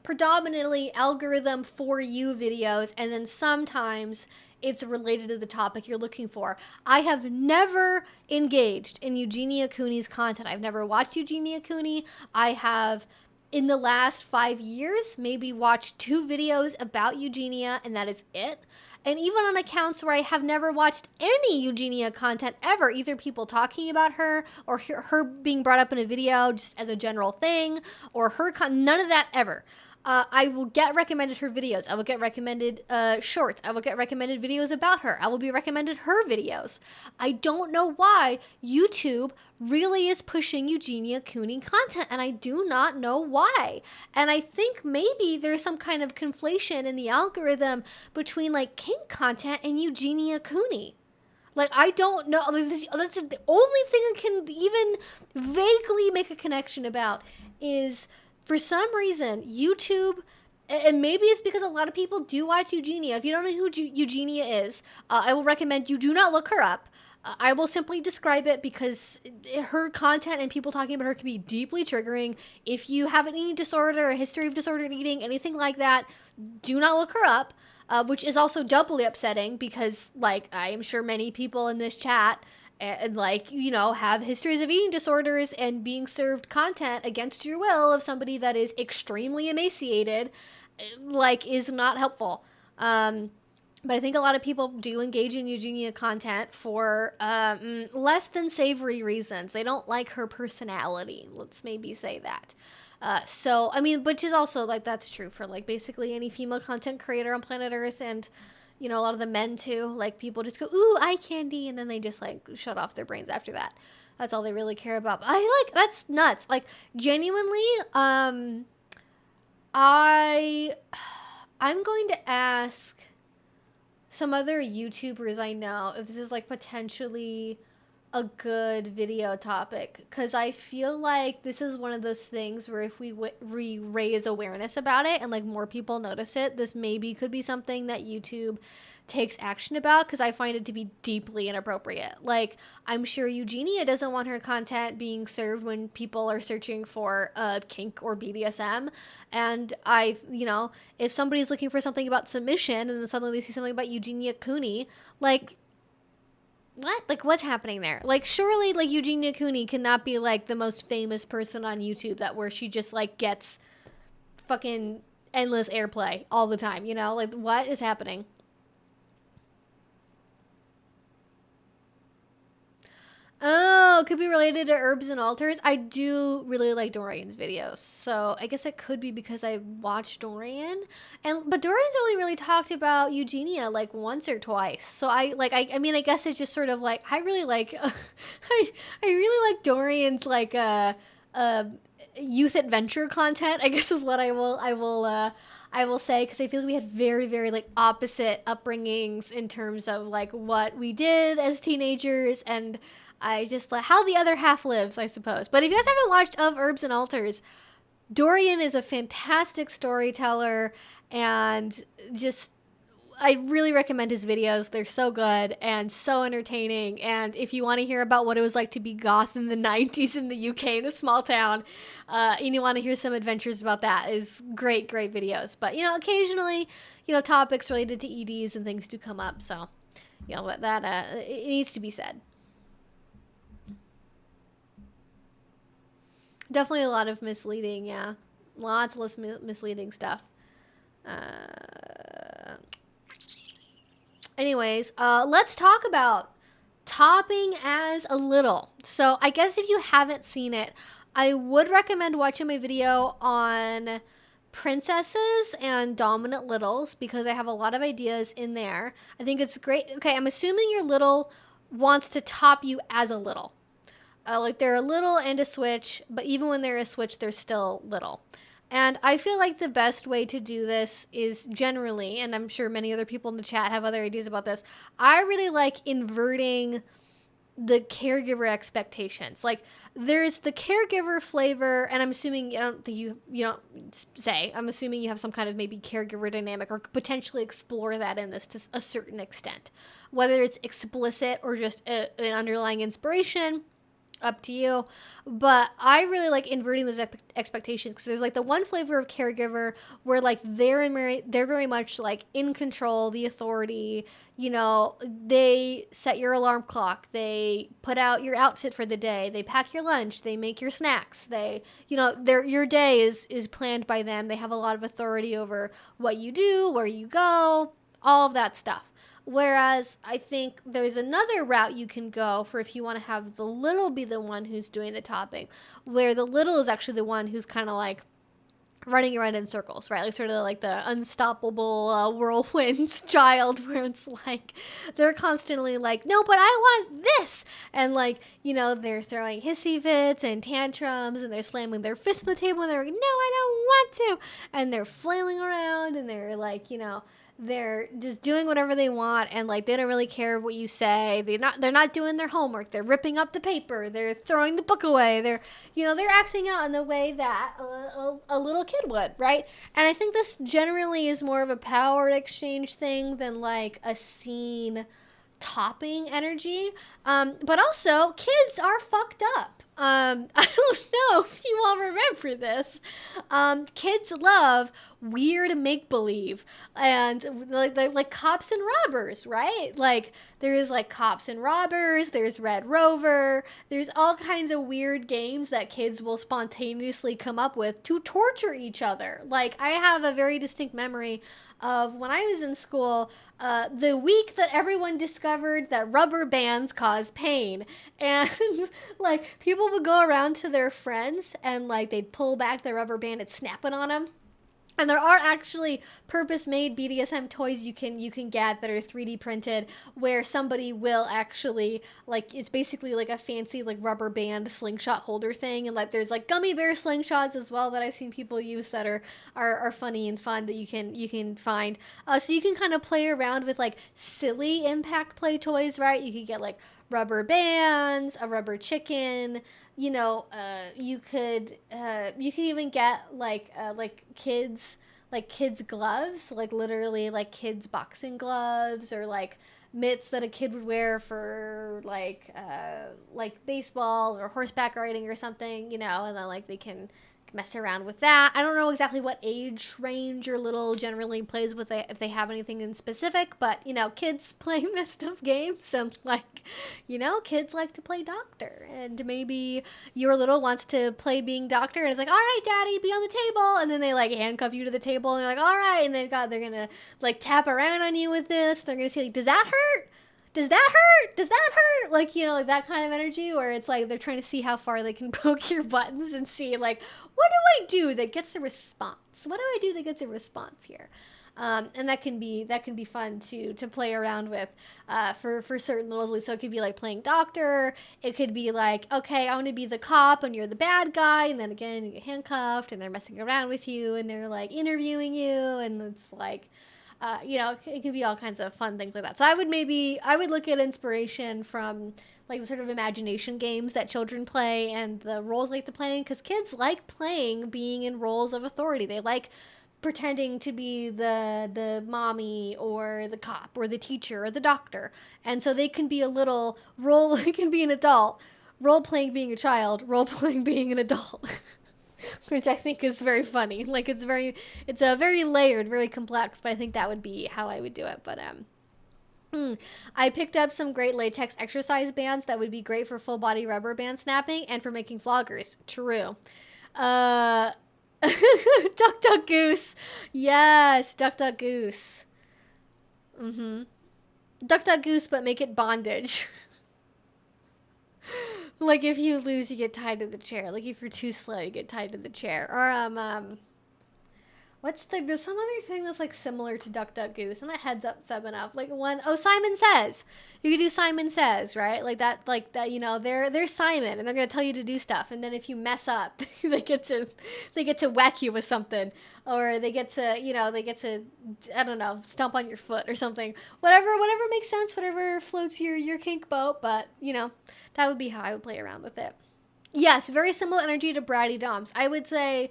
predominantly algorithm for you videos, and then sometimes it's related to the topic you're looking for. I have never engaged in Eugenia Cooney's content. I've never watched Eugenia Cooney. I have, in the last 5 years, maybe watched 2 videos about Eugenia, and that is it. And even on accounts where I have never watched any Eugenia content ever, either people talking about her or her being brought up in a video just as a general thing, or none of that ever. I will get recommended her videos. I will get recommended shorts. I will get recommended videos about her. I will be recommended her videos. I don't know why YouTube really is pushing Eugenia Cooney content, and I do not know why. And I think maybe there's some kind of conflation in the algorithm between like kink content and Eugenia Cooney. Like, I don't know. That's the only thing I can even vaguely make a connection about is, for some reason, YouTube, and maybe it's because a lot of people do watch Eugenia. If you don't know who Eugenia is, I will recommend you do not look her up. I will simply describe it because her content and people talking about her can be deeply triggering. If you have an eating disorder, a history of disordered eating, anything like that, do not look her up, which is also doubly upsetting because, like, I am sure many people in this chat and like, you know, have histories of eating disorders and being served content against your will of somebody that is extremely emaciated, like, is not helpful. But I think a lot of people do engage in Eugenia content for less than savory reasons. They don't like her personality. Let's maybe say that. So, I mean, which is also, like, that's true for, like, basically any female content creator on planet Earth, and, you know, a lot of the men, too. Like, people just go, ooh, eye candy, and then they just, like, shut off their brains after that. That's all they really care about. But that's nuts. Like, genuinely, I'm going to ask some other YouTubers I know if this is, like, potentially a good video topic, because I feel like this is one of those things where if we raise awareness about it and, like, more people notice it, this maybe could be something that YouTube takes action about, because I find it to be deeply inappropriate. Like, I'm sure Eugenia doesn't want her content being served when people are searching for kink or BDSM, and you know, if somebody's looking for something about submission and then suddenly they see something about Eugenia Cooney, like, what? Like, what's happening there? Like, surely, like, Eugenia Cooney cannot be, like, the most famous person on YouTube that where she just, like, gets fucking endless airplay all the time, you know? Like, what is happening? Oh, could be related to Herbs and Altars. I do really like Dorian's videos, so I guess it could be because I watched Dorian, but Dorian's only really talked about Eugenia like once or twice. So I mean, I guess it's just sort of like I really like I really like Dorian's like youth adventure content, I guess is what I will say, because I feel like we had very, very, like, opposite upbringings in terms of, like, what we did as teenagers, and I just like how the other half lives, I suppose. But if you guys haven't watched Of Herbs and Altars, Dorian is a fantastic storyteller, and just I really recommend his videos. They're so good and so entertaining. And if you want to hear about what it was like to be goth in the 90s in the UK in a small town, and you want to hear some adventures about that, is great videos. But, you know, occasionally, you know, topics related to EDs and things do come up. So, you know, that it needs to be said. Definitely a lot of misleading, yeah. Lots of misleading stuff. Anyways, let's talk about topping as a little. So I guess if you haven't seen it, I would recommend watching my video on princesses and dominant littles, because I have a lot of ideas in there. I think it's great. Okay, I'm assuming your little wants to top you as a little. Like, they're a little and a switch, but even when they're a switch, they're still little. And I feel like the best way to do this is generally, and I'm sure many other people in the chat have other ideas about this, I really like inverting the caregiver expectations. Like, there's the caregiver flavor, and I'm assuming, I don't think you don't say, I'm assuming you have some kind of maybe caregiver dynamic, or potentially explore that in this to a certain extent. Whether it's explicit or just an underlying inspiration, up to you. But I really like inverting those expectations, because there's like the one flavor of caregiver where like they're very much like in control, the authority, you know, they set your alarm clock, they put out your outfit for the day, they pack your lunch, they make your snacks, they, you know, your day is planned by them. They have a lot of authority over what you do, where you go, all of that stuff. Whereas I think there's another route you can go for if you want to have the little be the one who's doing the topping, where the little is actually the one who's kind of like running around in circles, right? Like sort of like the unstoppable whirlwind child, where it's like they're constantly like, no, but I want this. And like, you know, they're throwing hissy fits and tantrums, and they're slamming their fists on the table, and they're like, no, I don't want to. And they're flailing around, and they're like, you know, they're just doing whatever they want, and like they don't really care what you say. They're not doing their homework. They're ripping up the paper. They're throwing the book away. They're acting out in the way that a little kid would, right? And I think this generally is more of a power exchange thing than like a scene topping energy. But also, kids are fucked up. I don't know if you all remember this. Kids love weird make-believe, and like cops and robbers, right? Like there's like cops and robbers, there's Red Rover, there's all kinds of weird games that kids will spontaneously come up with to torture each other. Like I have a very distinct memory of when I was in school, the week that everyone discovered that rubber bands cause pain. And like people would go around to their friends and like they'd pull back the rubber band and snap it on them. And there are actually purpose-made BDSM toys you can get that are 3D printed, where somebody will actually, like, it's basically like a fancy like rubber band slingshot holder thing, and like there's like gummy bear slingshots as well that I've seen people use that are funny and fun that you can find. So you can kind of play around with like silly impact play toys, right? You could get like rubber bands, a rubber chicken. You know, you could even get like kids gloves, like literally like kids boxing gloves, or like mitts that a kid would wear for like baseball or horseback riding or something, you know, and then like they can mess around with that. I don't know exactly what age range your little generally plays with, if they have anything in specific, but you know, kids play messed up games, and like, you know, kids like to play doctor, and maybe your little wants to play being doctor, and it's like, all right, daddy, be on the table, and then they like handcuff you to the table, and they're like, all right, and they're gonna like tap around on you with this. They're gonna say like, does that hurt? Does that hurt? Does that hurt? Like, you know, like that kind of energy where it's like they're trying to see how far they can poke your buttons and see like, what do I do that gets a response? What do I do that gets a response here? And that can be fun to play around with for certain little. So it could be like playing doctor. It could be like, okay, I want to be the cop and you're the bad guy, and then again you get handcuffed and they're messing around with you and they're like interviewing you, and it's like, you know, it can be all kinds of fun things like that. So I would look at inspiration from like the sort of imagination games that children play and the roles they like to play, because kids like playing being in roles of authority. They like pretending to be the mommy or the cop or the teacher or the doctor, and so they can be a little role. They can be an adult role playing being a child, role playing being an adult. Which I think is very funny. Like it's a very layered, very complex, but I think that would be how I would do it. But I picked up some great latex exercise bands that would be great for full body rubber band snapping and for making floggers. True. Duck Duck Goose. Yes, Duck Duck Goose. Duck Duck Goose, but make it bondage. Like if you lose, you get tied to the chair. Like if you're too slow, you get tied to the chair. Or there's some other thing that's like similar to Duck Duck Goose, and that heads up 7-Up. Like Simon Says. You could do Simon Says, right? Like that, you know, they're Simon and they're gonna tell you to do stuff, and then if you mess up, they get to whack you with something. Or they get to, I don't know, stomp on your foot or something. Whatever makes sense, whatever floats your kink boat, but you know, that would be how I would play around with it. Yes, very similar energy to bratty doms. I would say,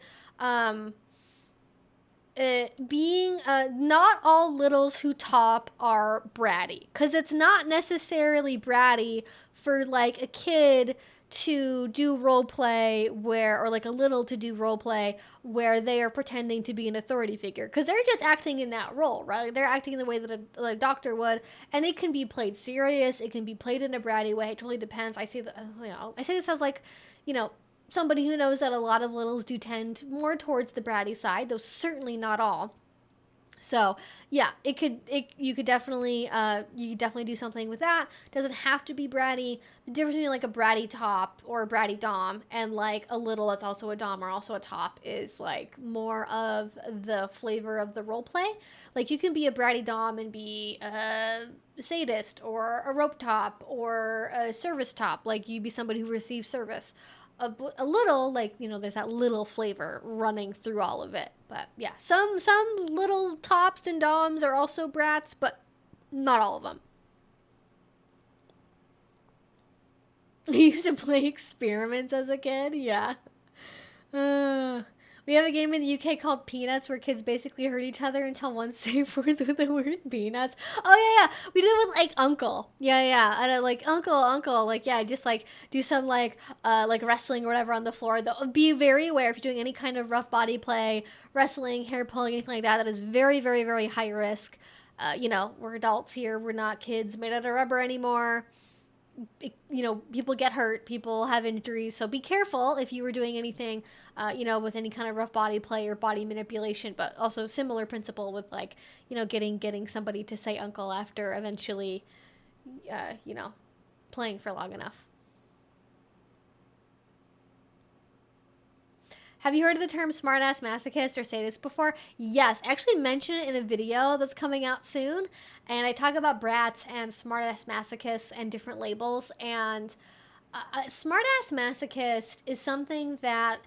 being not all littles who top are bratty, because it's not necessarily bratty for like a kid to do role play or like a little to do role play where they are pretending to be an authority figure, because they're just acting in that role, right? Like they're acting in the way that a doctor would, and it can be played serious, it can be played in a bratty way. It totally depends. I say this as like, you know, somebody who knows that a lot of littles do tend more towards the bratty side, though certainly not all. So yeah, you could definitely do something with that. Doesn't have to be bratty. The difference between like a bratty top or a bratty dom and like a little that's also a dom or also a top is like more of the flavor of the role play. Like you can be a bratty dom and be a sadist or a rope top or a service top. Like you'd be somebody who receives service. A little, like, you know, there's that little flavor running through all of it. But yeah, some little tops and doms are also brats, but not all of them. I used to play experiments as a kid. Yeah. We have a game in the UK called Peanuts where kids basically hurt each other until one safe words with the word peanuts. Oh yeah, yeah. We do it with like uncle. Yeah, yeah. And like uncle. Like yeah, just like do some like wrestling or whatever on the floor. Though be very aware if you're doing any kind of rough body play, wrestling, hair pulling, anything like that. That is very, very, very high risk. You know, we're adults here. We're not kids made out of rubber anymore. You know, people get hurt, people have injuries, so be careful if you were doing anything, you know, with any kind of rough body play or body manipulation. But also similar principle with like, you know, getting somebody to say uncle after eventually, you know, playing for long enough. Have you heard of the term smartass masochist or sadist before? Yes, I actually mentioned it in a video that's coming out soon, and I talk about brats and smartass masochists and different labels. And smartass masochist is something that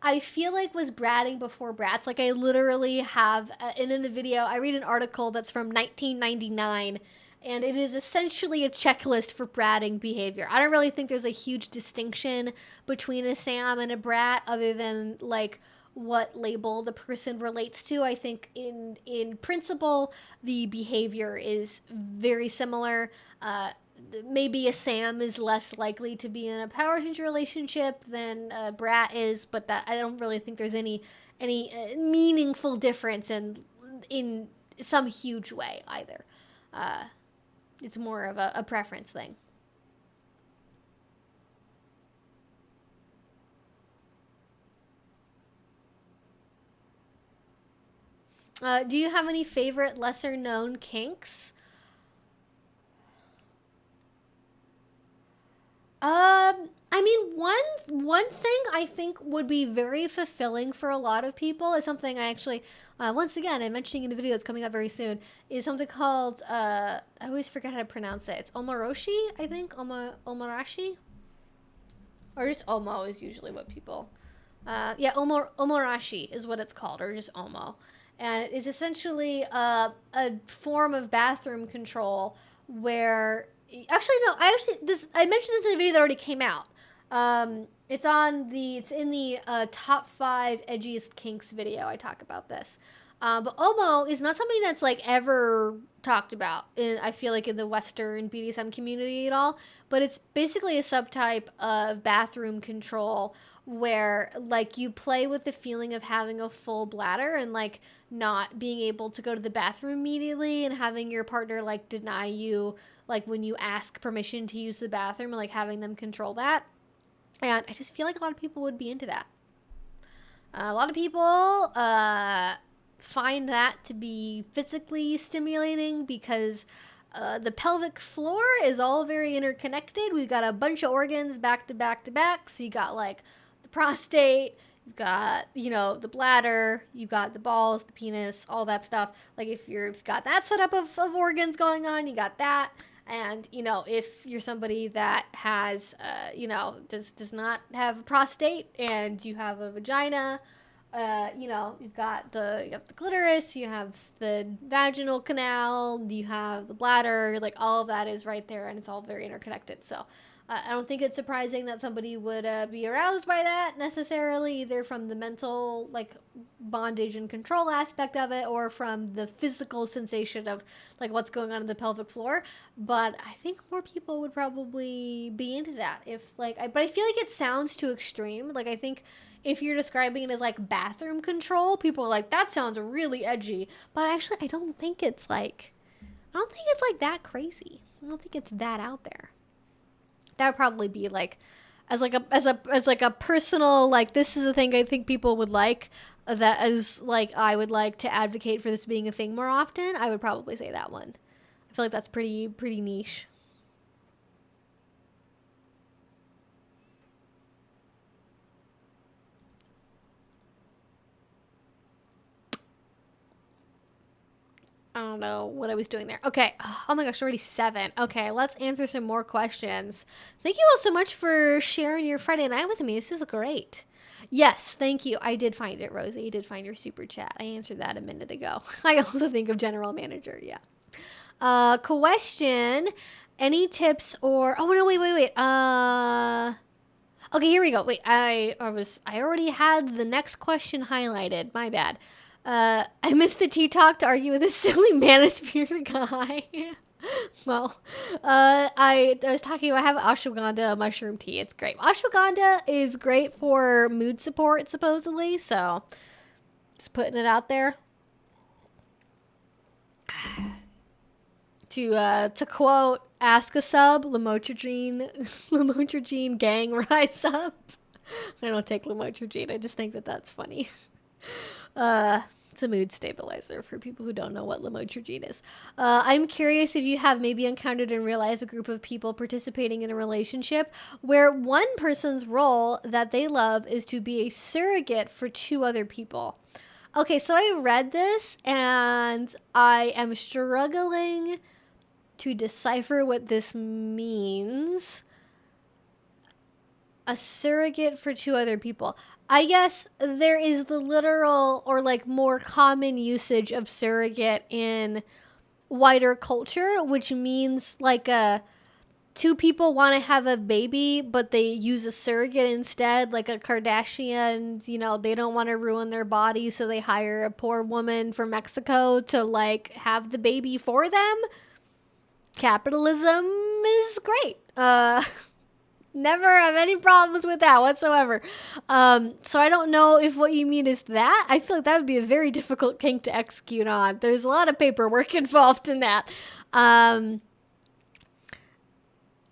I feel like was bratting before brats. Like I literally have, and in the video, I read an article that's from 1999, and it is essentially a checklist for bratting behavior. I don't really think there's a huge distinction between a Sam and a brat, other than like what label the person relates to. I think in principle, the behavior is very similar. Maybe a Sam is less likely to be in a power hinge relationship than a brat is, but that I don't really think there's any meaningful difference in some huge way either. It's more of a preference thing. Do you have any favorite lesser known kinks? I mean, one thing I think would be very fulfilling for a lot of people is something I actually, once again, I'm mentioning in a video that's coming up very soon, is something called, I always forget how to pronounce it. It's omoroshi, I think, omorashi, or just omo is usually what people, yeah, omorashi is what it's called, or just omo, and it's essentially a form of bathroom control where actually no, I mentioned this in a video that already came out. It's in the top 5 edgiest kinks video. I talk about this. But Omo is not something that's like ever talked about I feel like in the Western BDSM community at all. But it's basically a subtype of bathroom control where like you play with the feeling of having a full bladder and like not being able to go to the bathroom immediately and having your partner like deny you like when you ask permission to use the bathroom and like having them control that. And I just feel like a lot of people would be into that. A lot of people find that to be physically stimulating because the pelvic floor is all very interconnected. We've got a bunch of organs back to back to back. So you got like the prostate, you've got, you know, the bladder, you've got the balls, the penis, all that stuff. Like if you've got that setup of organs going on, you got that. And, you know, if you're somebody that has, you know, does not have a prostate and you have a vagina, you know, you have the clitoris, you have the vaginal canal, you have the bladder, like all of that is right there and it's all very interconnected. So I don't think it's surprising that somebody would be aroused by that necessarily, either from the mental like bondage and control aspect of it or from the physical sensation of like what's going on in the pelvic floor. But I think more people would probably be into that if like but I feel like it sounds too extreme. Like I think if you're describing it as like bathroom control, people are like, that sounds really edgy. But actually I don't think it's like that crazy. I don't think it's that out there. That would probably be like as like a personal like this is the thing I think people would like, that is like I would like to advocate for this being a thing more often. I would probably say that one. I feel like that's pretty niche. I don't know what I was doing there. Okay. Oh my gosh, already 7. Okay, let's answer some more questions. Thank you all so much for sharing your Friday night with me. This is great. Yes, thank you. I did find it, Rosie. You did find your super chat. I answered that a minute ago. I also think of general manager. Yeah. Question. Any tips or... Oh, no, wait. Okay, here we go. Wait, I already had the next question highlighted. My bad. I missed the tea talk to argue with this silly manosphere guy. Well, I was talking about, I have ashwagandha mushroom tea. It's great. Ashwagandha is great for mood support, supposedly. So, just putting it out there. To quote, ask a sub, Lamotrigine gang rise up. I don't take Lamotrigine. I just think that that's funny. It's a mood stabilizer for people who don't know what Lamotrigine is. I'm curious if you have maybe encountered in real life a group of people participating in a relationship where one person's role that they love is to be a surrogate for two other people. Okay, so I read this and I am struggling to decipher what this means. A surrogate for two other people. I guess there is the literal or like more common usage of surrogate in wider culture, which means like two people want to have a baby, but they use a surrogate instead, like a Kardashian, you know, they don't want to ruin their body, so they hire a poor woman from Mexico to like have the baby for them. Capitalism is great. Never have any problems with that whatsoever. So I don't know if what you mean is that. I feel like that would be a very difficult kink to execute on. There's a lot of paperwork involved in that. But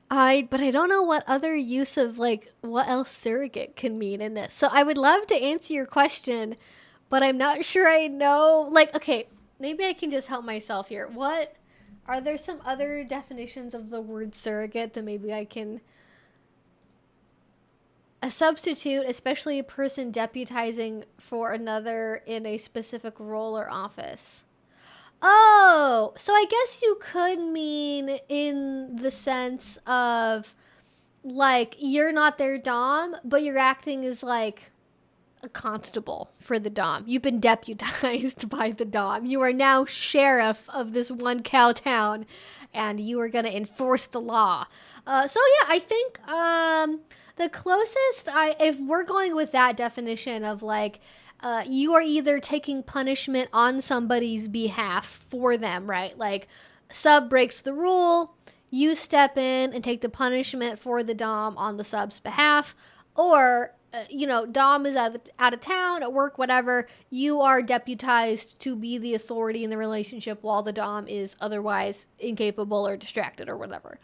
I don't know what other use of like what else surrogate can mean in this. So I would love to answer your question, but I'm not sure I know. Like, okay, maybe I can just help myself here. What are there some other definitions of the word surrogate that maybe I can... A substitute, especially a person deputizing for another in a specific role or office. Oh, so I guess you could mean in the sense of like you're not their dom, but you're acting as like a constable for the dom. You've been deputized by the dom. You are now sheriff of this one cow town, and you are going to enforce the law. So yeah, I think the closest if we're going with that definition of like you are either taking punishment on somebody's behalf for them, right? Like sub breaks the rule, you step in and take the punishment for the dom on the sub's behalf, or you know, dom is out of town, at work, whatever, you are deputized to be the authority in the relationship while the dom is otherwise incapable or distracted or whatever.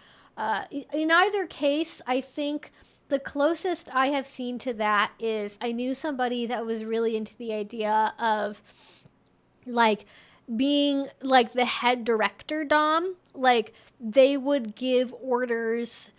In either case, I think the closest I have seen to that is I knew somebody that was really into the idea of like being like the head director dom. Like they would give orders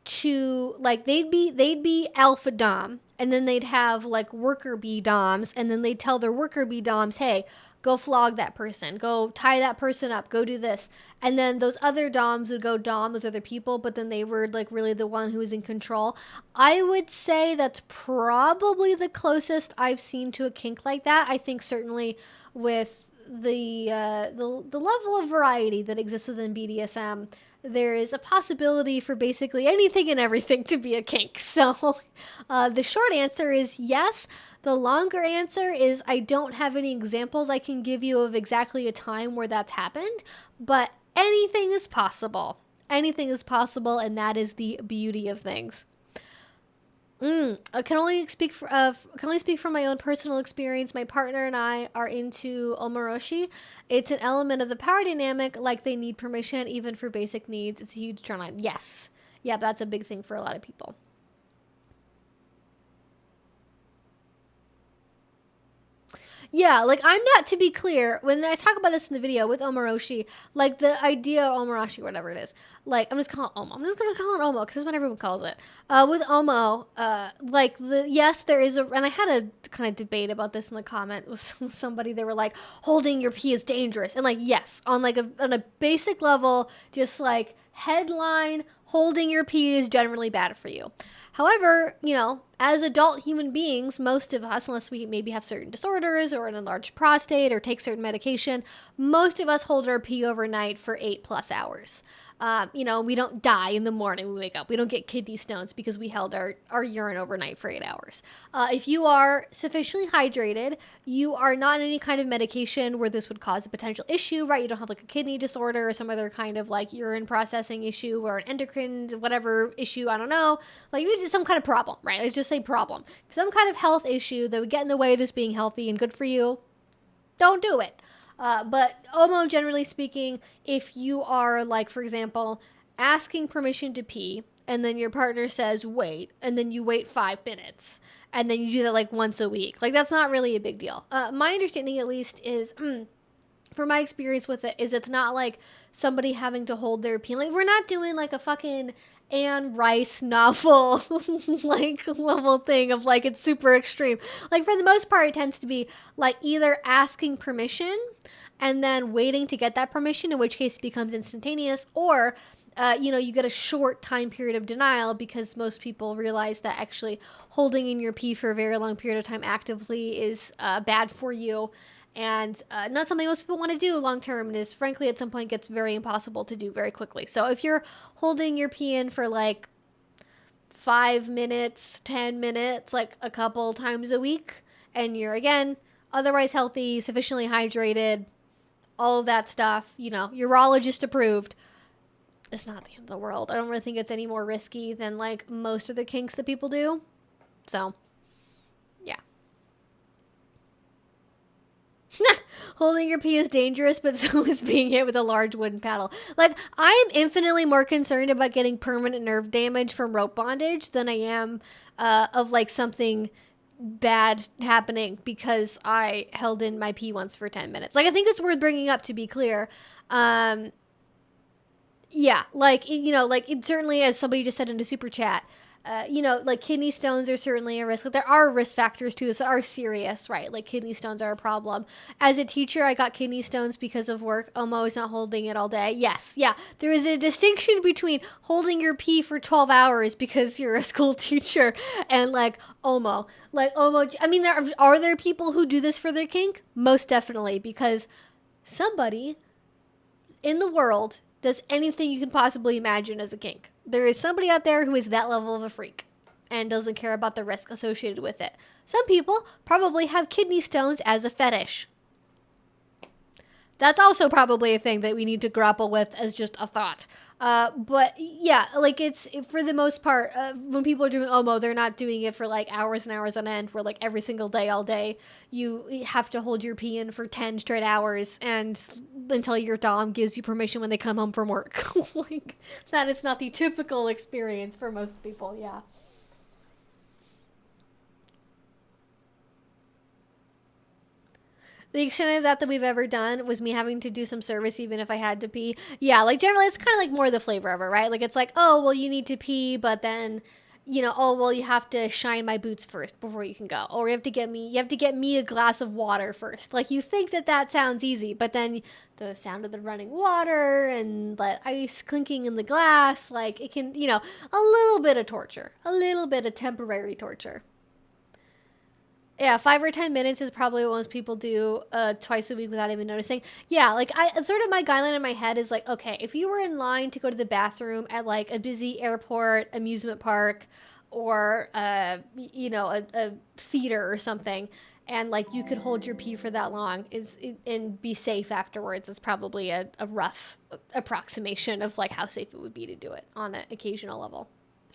to like they'd be alpha dom, and then they'd have like worker bee doms, and then they'd tell their worker bee doms, hey, go flog that person, go tie that person up, go do this. And then those other doms would go dom those other people, but then they were like really the one who was in control. I would say that's probably the closest I've seen to a kink like that. I think certainly with the level of variety that exists within BDSM, there is a possibility for basically anything and everything to be a kink. So the short answer is yes. The longer answer is I don't have any examples I can give you of exactly a time where that's happened, but anything is possible. Anything is possible, and that is the beauty of things. I can only speak from my own personal experience. My partner and I are into omoroshi. It's an element of the power dynamic, like they need permission even for basic needs. It's a huge turn on. Yes. Yeah, that's a big thing for a lot of people. Yeah, like I'm not, to be clear, when I talk about this in the video with omoroshi, like the idea of omoroshi, whatever it is, like I'm just calling it omo. I'm just going to call it omo because that's what everyone calls it. With omo, like yes, there is and I had a kind of debate about this in the comment with somebody. They were like, holding your pee is dangerous. And like, yes, on a basic level, just like headline, holding your pee is generally bad for you. However, you know, as adult human beings, most of us, unless we maybe have certain disorders or an enlarged prostate or take certain medication, most of us hold our pee overnight for 8+ hours. You know, we don't die in the morning when we wake up. We don't get kidney stones because we held our urine overnight for 8 hours. If you are sufficiently hydrated, you are not on any kind of medication where this would cause a potential issue, right? You don't have like a kidney disorder or some other kind of like urine processing issue or an endocrine, whatever issue, I don't know. Like you just some kind of problem, right? Let's just say problem. Some kind of health issue that would get in the way of this being healthy and good for you, don't do it. But Omo, generally speaking, if you are like, for example, asking permission to pee and then your partner says wait, and then you wait 5 minutes and then you do that like once a week, like that's not really a big deal. My understanding at least is from my experience with it is it's not like somebody having to hold their pee. Like we're not doing like a fucking Anne Rice novel like level thing of like it's super extreme. Like for the most part it tends to be like either asking permission and then waiting to get that permission, in which case it becomes instantaneous, or you know, you get a short time period of denial because most people realize that actually holding in your pee for a very long period of time actively is bad for you and not something most people want to do long term, and is frankly at some point gets very impossible to do very quickly. So if you're holding your pee in for like 5 minutes, 10 minutes, like a couple times a week, and you're again otherwise healthy, sufficiently hydrated, all of that stuff, you know, urologist approved, it's not the end of the world. I don't really think it's any more risky than like most of the kinks that people do. So yeah. Holding your pee is dangerous, but so is being hit with a large wooden paddle. Like, I am infinitely more concerned about getting permanent nerve damage from rope bondage than I am of like something bad happening because I held in my pee once for 10 minutes. Like, I think it's worth bringing up to be clear. Yeah, like, you know, like it certainly, as somebody just said in the super chat, you know, like kidney stones are certainly a risk. Like, there are risk factors to this that are serious, right? Like kidney stones are a problem. As a teacher, I got kidney stones because of work. Omo is not holding it all day. Yes, yeah. There is a distinction between holding your pee for 12 hours because you're a school teacher and like Omo. Like Omo, I mean, are there people who do this for their kink? Most definitely, because somebody in the world does anything you can possibly imagine as a kink. There is somebody out there who is that level of a freak and doesn't care about the risk associated with it. Some people probably have kidney stones as a fetish. That's also probably a thing that we need to grapple with as just a thought. But yeah, like it's, for the most part, when people are doing Omo, they're not doing it for like hours and hours on end, where like every single day, all day, you have to hold your pee in for 10 straight hours and until your dom gives you permission when they come home from work. Like, that is not the typical experience for most people, yeah. The extent of that we've ever done was me having to do some service even if I had to pee. Yeah, like generally it's kind of like more the flavor of it, right? Like it's like, oh, well, you need to pee, but then, you know, oh, well, you have to shine my boots first before you can go. Or you have to get me a glass of water first. Like, you think that sounds easy, but then the sound of the running water and the ice clinking in the glass, like it can, you know, a little bit of torture, a little bit of temporary torture. Yeah, 5 or 10 minutes is probably what most people do twice a week without even noticing. Yeah, like sort of my guideline in my head is like, okay, if you were in line to go to the bathroom at like a busy airport, amusement park, or you know, a theater or something, and like you could hold your pee for that long and be safe afterwards, it's probably a rough approximation of like how safe it would be to do it on an occasional level.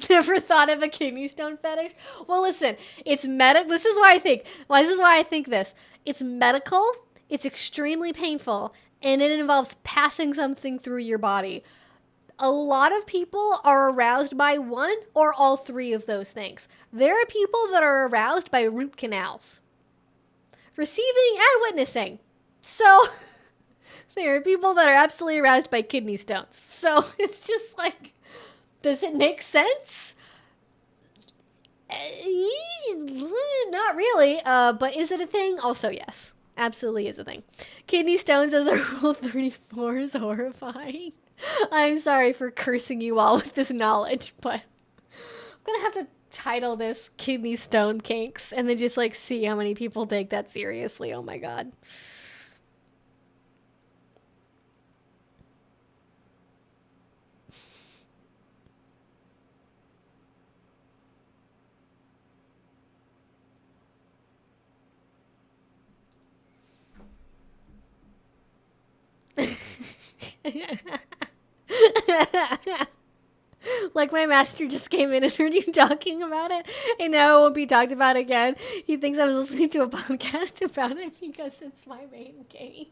Never thought of a kidney stone fetish? Well, listen, it's this is why I think this. It's medical, it's extremely painful, and it involves passing something through your body. A lot of people are aroused by one or all three of those things. There are people that are aroused by root canals, receiving and witnessing. So there are people that are absolutely aroused by kidney stones. So it's just like, does it make sense? Not really, but is it a thing? Also, yes. Absolutely is a thing. Kidney stones as a Rule 34 is horrifying. I'm sorry for cursing you all with this knowledge, but I'm gonna have to title this Kidney Stone Kinks and then just like see how many people take that seriously. Oh my god. Like my master just came in and heard you talking about it, and now it won't be talked about again. He thinks I was listening to a podcast about it because it's my main kink.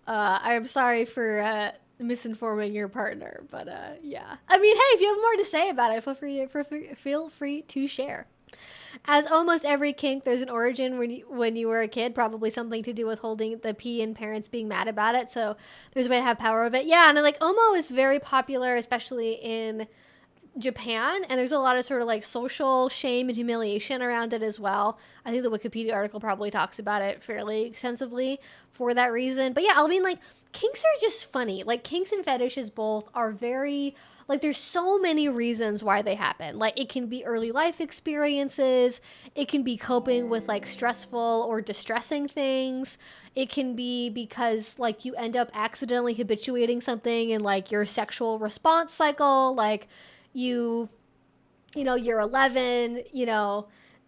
I'm sorry for misinforming your partner, but yeah. I mean, hey, if you have more to say about it, feel free to share. As almost every kink, there's an origin when you were a kid, probably something to do with holding the pee and parents being mad about it. So there's a way to have power of it. Yeah, and like Omo is very popular, especially in Japan, and there's a lot of sort of like social shame and humiliation around it as well. I think the Wikipedia article probably talks about it fairly extensively for that reason. But yeah, I mean, like, kinks are just funny. Like, kinks and fetishes both are very, like, there's so many reasons why they happen. Like, it can be early life experiences, it can be coping with like stressful or distressing things, it can be because like you end up accidentally habituating something in like your sexual response cycle, like you're 11,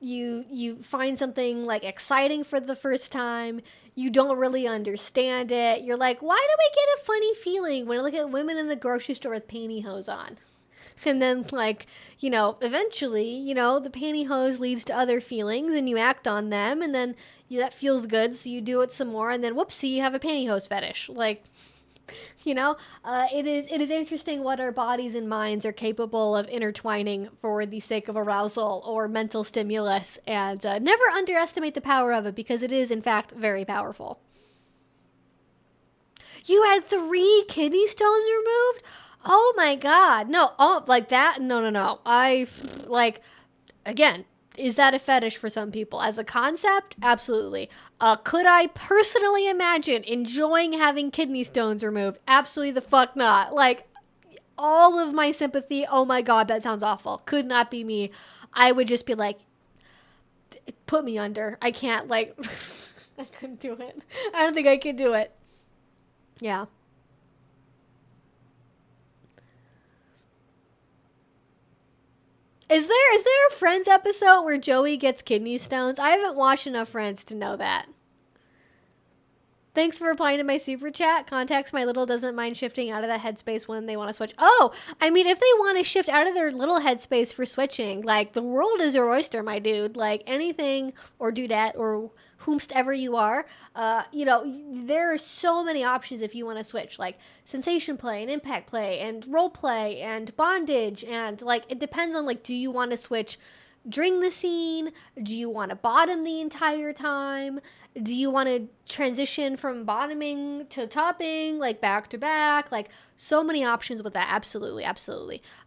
you find something like exciting for the first time, you don't really understand it, you're like, why do we get a funny feeling when I look at women in the grocery store with pantyhose on? And then, like, eventually, the pantyhose leads to other feelings and you act on them, and then that feels good, so you do it some more, and then whoopsie, you have a pantyhose fetish. Like, it is interesting what our bodies and minds are capable of intertwining for the sake of arousal or mental stimulus, and never underestimate the power of it, because it is in fact very powerful. You had 3 kidney stones removed? Oh my god. No, oh, like that? No. Again, is that a fetish for some people? As a concept, absolutely. Could I personally imagine enjoying having kidney stones removed? Absolutely the fuck not. Like, all of my sympathy, oh my god, that sounds awful. Could not be me. I would just be like, put me under. I can't, like, I couldn't do it. I don't think I could do it. Yeah. Is there a Friends episode where Joey gets kidney stones? I haven't watched enough Friends to know that. Thanks for replying to my super chat. Context, my little doesn't mind shifting out of that headspace when they want to switch. Oh, I mean, if they want to shift out of their little headspace for switching, like, the world is your oyster, my dude. Like, anything or dudette or whomstever you are, there are so many options if you want to switch, like sensation play and impact play and role play and bondage, and like, it depends on, like, do you want to switch during the scene? Do you want to bottom the entire time? Do you want to transition from bottoming to topping, like back to back? Like, so many options with that. Absolutely.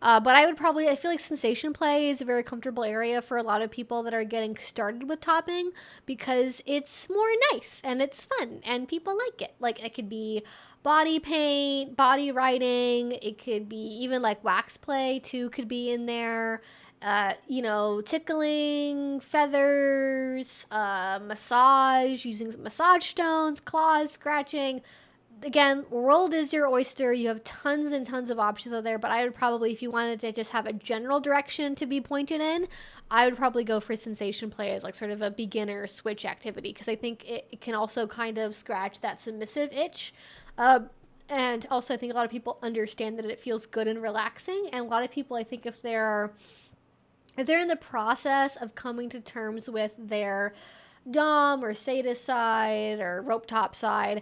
But I feel like sensation play is a very comfortable area for a lot of people that are getting started with topping, because it's more nice and it's fun and people like it. Like, it could be body paint, body writing, it could be even like wax play too, could be in there. Tickling, feathers, massage, using massage stones, claws, scratching. Again, world is your oyster. You have tons and tons of options out there, but I would probably, if you wanted to just have a general direction to be pointed in, I would probably go for sensation play as like sort of a beginner switch activity, because I think it can also kind of scratch that submissive itch. And also I think a lot of people understand that it feels good and relaxing, and a lot of people, I think, if they're in the process of coming to terms with their dom or sadist side or rope top side,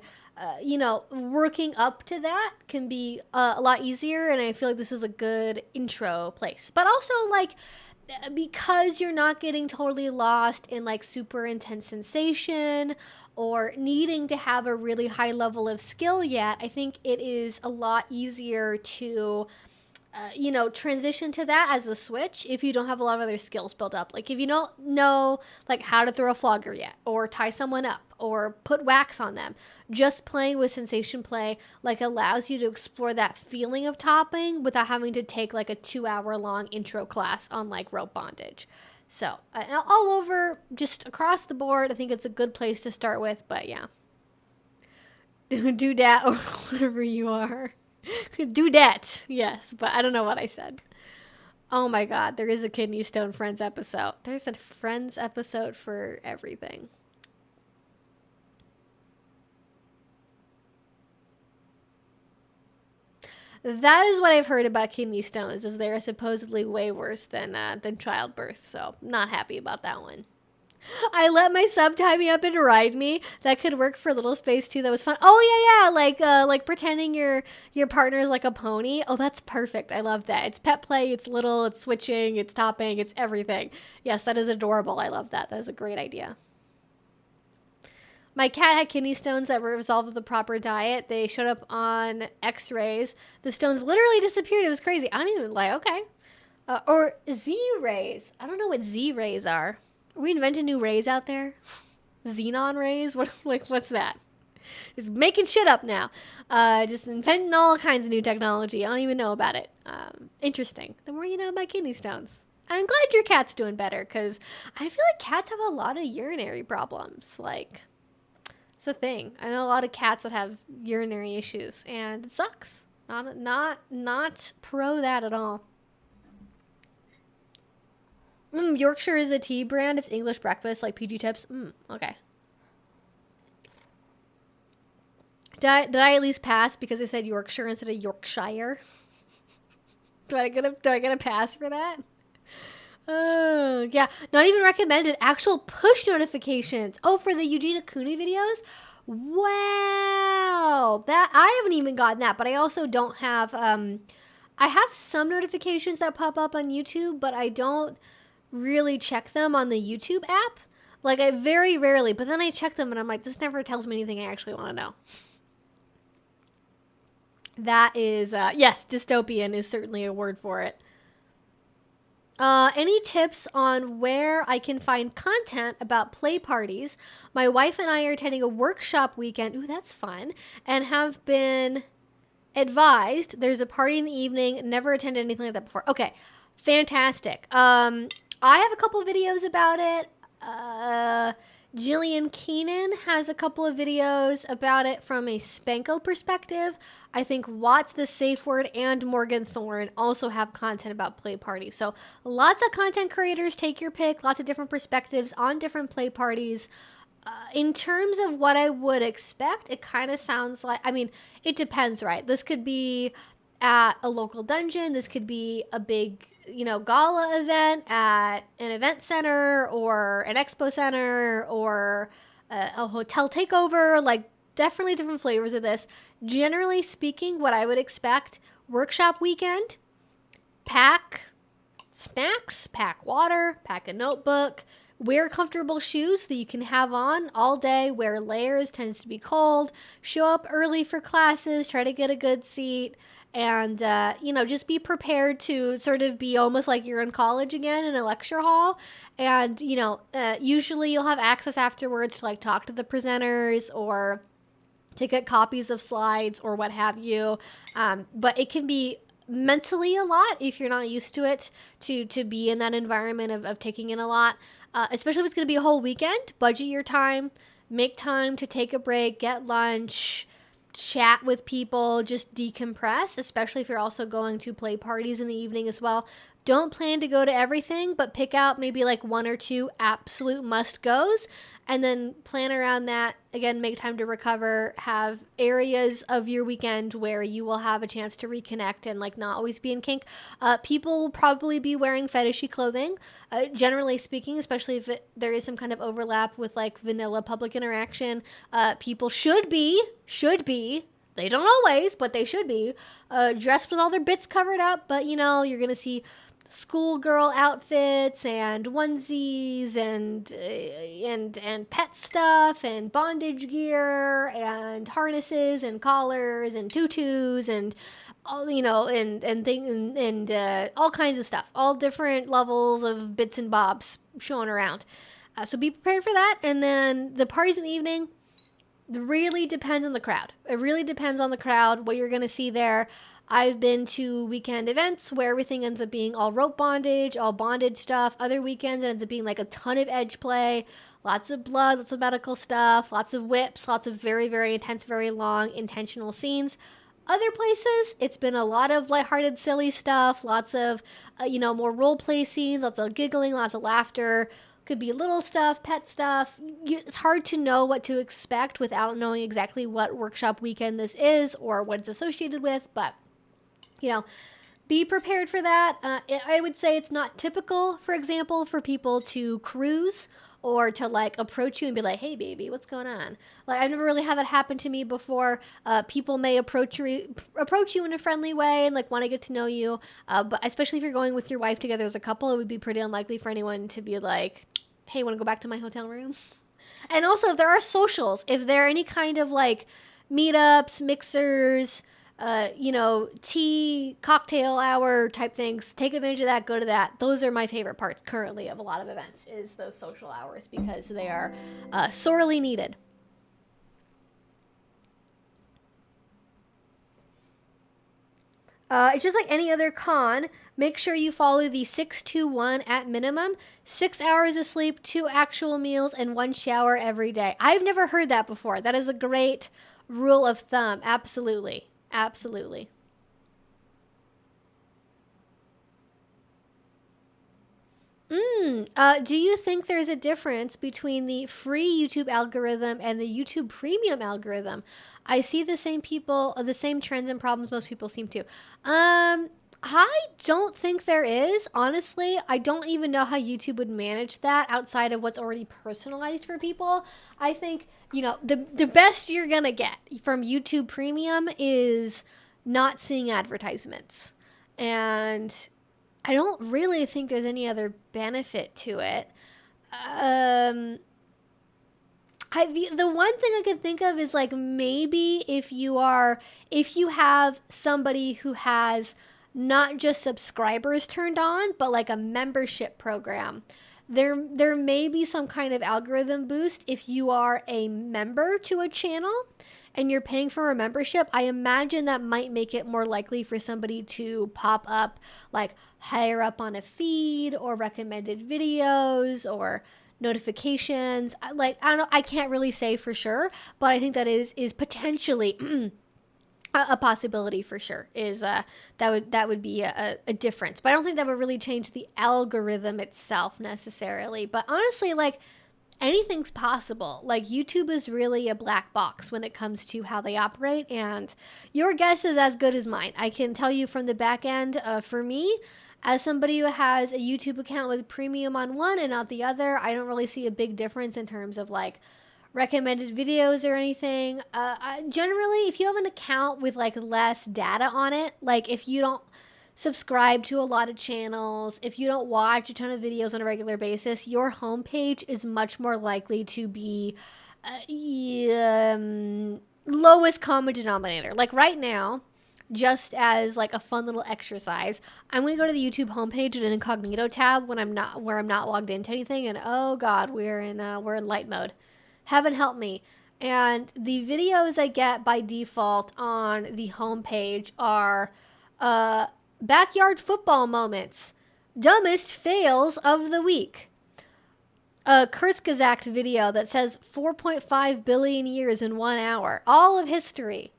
working up to that can be a lot easier, and I feel like this is a good intro place. But also, like, because you're not getting totally lost in like super intense sensation or needing to have a really high level of skill yet, I think it is a lot easier to transition to that as a switch if you don't have a lot of other skills built up. Like, if you don't know, like, how to throw a flogger yet, or tie someone up, or put wax on them, just playing with sensation play, like, allows you to explore that feeling of topping without having to take, like, a 2-hour long intro class on, like, rope bondage. So, all over, just across the board, I think it's a good place to start with, but yeah. Do that, or whatever you are. Dudette, yes, but I don't know what I said. Oh my god, there is a Kidney Stone Friends episode. There's a Friends episode for everything. That is what I've heard about kidney stones, is they're supposedly way worse than childbirth. So not happy about that one. I let my sub tie me up and ride me. That could work for Little Space too. That was fun. Oh yeah, like pretending your partner is like a pony. Oh, that's perfect. I love that. It's pet play. It's little. It's switching. It's topping. It's everything. Yes, that is adorable. I love that. That is a great idea. My cat had kidney stones that were resolved with the proper diet. They showed up on X-rays. The stones literally disappeared. It was crazy. I don't even like. Okay, or Z-rays. I don't know what Z-rays are. Are we inventing new rays out there? Xenon rays? What's that? Just making shit up now. Just inventing all kinds of new technology. I don't even know about it. Interesting. The more you know about kidney stones. I'm glad your cat's doing better, because I feel like cats have a lot of urinary problems. Like, it's a thing. I know a lot of cats that have urinary issues, and it sucks. Not pro that at all. Yorkshire is a tea brand. It's English breakfast, like PG Tips. Okay. Did I at least pass because I said Yorkshire instead of Yorkshire? do I get a pass for that? Oh, yeah. Not even recommended. Actual push notifications. Oh, for the Eugenia Cooney videos? Wow. That I haven't even gotten that, but I also don't have I have some notifications that pop up on YouTube, but I don't really check them on the YouTube app. Like, I very rarely, but then I check them and I'm like, this never tells me anything I actually want to know. That is, yes, dystopian is certainly a word for it. Any tips on where I can find content about play parties? My wife and I are attending a workshop weekend. Ooh, that's fun. And have been advised there's a party in the evening. Never attended anything like that before. Okay, fantastic. I have a couple of videos about it. Jillian Keenan has a couple of videos about it from a Spanko perspective. I think Watts the Safe Word and Morgan Thorne also have content about play parties. So lots of content creators, take your pick, lots of different perspectives on different play parties. In terms of what I would expect, it kind of sounds like, I mean, it depends, right? This could be at a local dungeon. This could be a big, gala event at an event center or an expo center or a hotel takeover. Like, definitely different flavors of this. Generally speaking, what I would expect, workshop weekend, pack snacks, pack water, pack a notebook, wear comfortable shoes that you can have on all day, wear layers, tends to be cold, show up early for classes, try to get a good seat, and, just be prepared to sort of be almost like you're in college again in a lecture hall. And, usually you'll have access afterwards to, like, talk to the presenters or to get copies of slides or what have you. But it can be mentally a lot if you're not used to it, to be in that environment of taking in a lot. Especially if it's going to be a whole weekend. Budget your time. Make time to take a break, get lunch, chat with people, just decompress, especially if you're also going to play parties in the evening as well. Don't plan to go to everything, but pick out maybe like one or two absolute must goes and then plan around that. Again, make time to recover, have areas of your weekend where you will have a chance to reconnect and like not always be in kink. People will probably be wearing fetishy clothing, generally speaking, especially if there is some kind of overlap with like vanilla public interaction. People should be, they don't always, but they should be dressed with all their bits covered up. But you're going to see schoolgirl outfits and onesies and pet stuff and bondage gear and harnesses and collars and tutus and all and all kinds of stuff, all different levels of bits and bobs showing around. So be prepared for that. And then the parties in the evening really depends on the crowd. It really depends on the crowd, what you're going to see there. I've been to weekend events where everything ends up being all rope bondage, all bondage stuff. Other weekends it ends up being like a ton of edge play, lots of blood, lots of medical stuff, lots of whips, lots of very, very intense, very long, intentional scenes. Other places, it's been a lot of lighthearted, silly stuff, lots of, more role play scenes, lots of giggling, lots of laughter. Could be little stuff, pet stuff. It's hard to know what to expect without knowing exactly what workshop weekend this is or what it's associated with, but you know, be prepared for that. I would say it's not typical, for example, for people to cruise or to like approach you and be like, hey baby, what's going on? Like, I've never really had that happen to me before. People may approach you in a friendly way and like want to get to know you. But especially if you're going with your wife together as a couple, it would be pretty unlikely for anyone to be like, hey, want to go back to my hotel room? And also, if there are socials, if there are any kind of like meetups, mixers, tea, cocktail hour type things, take advantage of that, go to that. Those are my favorite parts currently of a lot of events, is those social hours, because they are sorely needed. It's just like any other con. Make sure you follow the 6-2-1 at minimum. 6 hours of sleep, 2 actual meals, and 1 shower every day. I've never heard that before. That is a great rule of thumb. Absolutely. Absolutely. Do you think there's a difference between the free YouTube algorithm and the YouTube premium algorithm? I see the same people, the same trends and problems most people seem to. I don't think there is, honestly. I don't even know how YouTube would manage that outside of what's already personalized for people. I think, the best you're going to get from YouTube Premium is not seeing advertisements. And I don't really think there's any other benefit to it. The one thing I could think of is like maybe if you have somebody who has not just subscribers turned on, but like a membership program, there may be some kind of algorithm boost if you are a member to a channel and you're paying for a membership. I imagine that might make it more likely for somebody to pop up like higher up on a feed or recommended videos or notifications. Like, I don't know, I can't really say for sure, but I think that is potentially a possibility for sure. Is that would be a difference. But I don't think that would really change the algorithm itself necessarily. But honestly, like, anything's possible. Like, YouTube is really a black box when it comes to how they operate, and your guess is as good as mine. I can tell you from the back end, for me, as somebody who has a YouTube account with premium on one and not the other, I don't really see a big difference in terms of like recommended videos or anything. Generally, if you have an account with like less data on it, like if you don't subscribe to a lot of channels, if you don't watch a ton of videos on a regular basis, your homepage is much more likely to be lowest common denominator. Like right now, just as like a fun little exercise, I'm going to go to the YouTube homepage in an incognito tab when I'm not logged into anything, and oh god, we're in light mode. Heaven help me. And the videos I get by default on the homepage are backyard football moments, dumbest fails of the week, a Kurzgesagt video that says 4.5 billion years in 1 hour, all of history.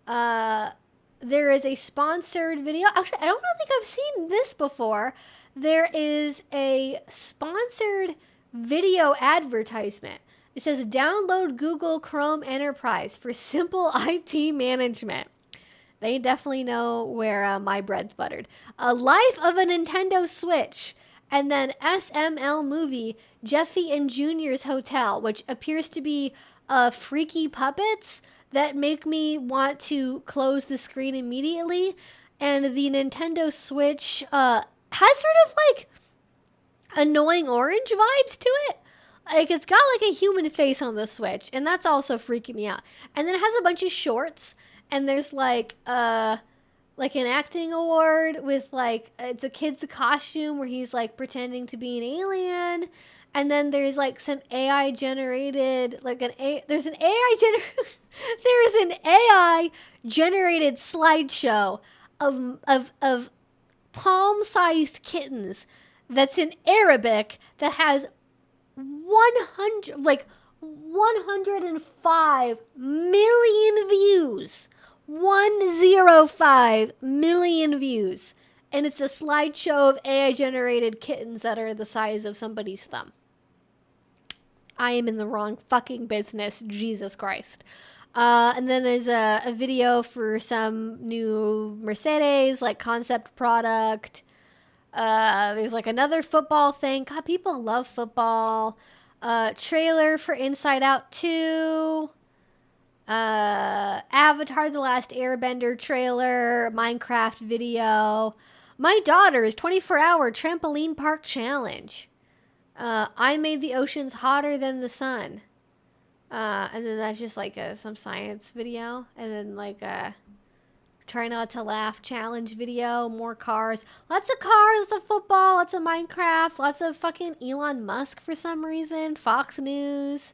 There is a sponsored video. Actually, I don't think I've seen this before. There is a sponsored video advertisement. It says, download Google Chrome Enterprise for simple IT management. They definitely know where my bread's buttered. A life of a Nintendo Switch. And then SML movie, Jeffy and Junior's Hotel, which appears to be freaky puppets that make me want to close the screen immediately. And the Nintendo Switch has sort of like annoying orange vibes to it. Like, it's got like a human face on the Switch, and that's also freaking me out. And then it has a bunch of shorts, and there's like an acting award with like, it's a kid's costume where he's like pretending to be an alien. And then there's like some AI generated, there's an AI generated slideshow of palm-sized kittens that's in Arabic that has 105 million views. 105 million views. And it's a slideshow of AI generated kittens that are the size of somebody's thumb. I am in the wrong fucking business, Jesus Christ. And then there's a video for some new Mercedes, like, concept product. There's, like, another football thing. God, people love football. Trailer for Inside Out 2. Avatar The Last Airbender trailer. Minecraft video. My daughter's 24-hour trampoline park challenge. I made the oceans hotter than the sun. And then that's just like some science video. And then like a try not to laugh challenge video. More cars. Lots of cars, lots of football, lots of Minecraft, lots of fucking Elon Musk for some reason. Fox News.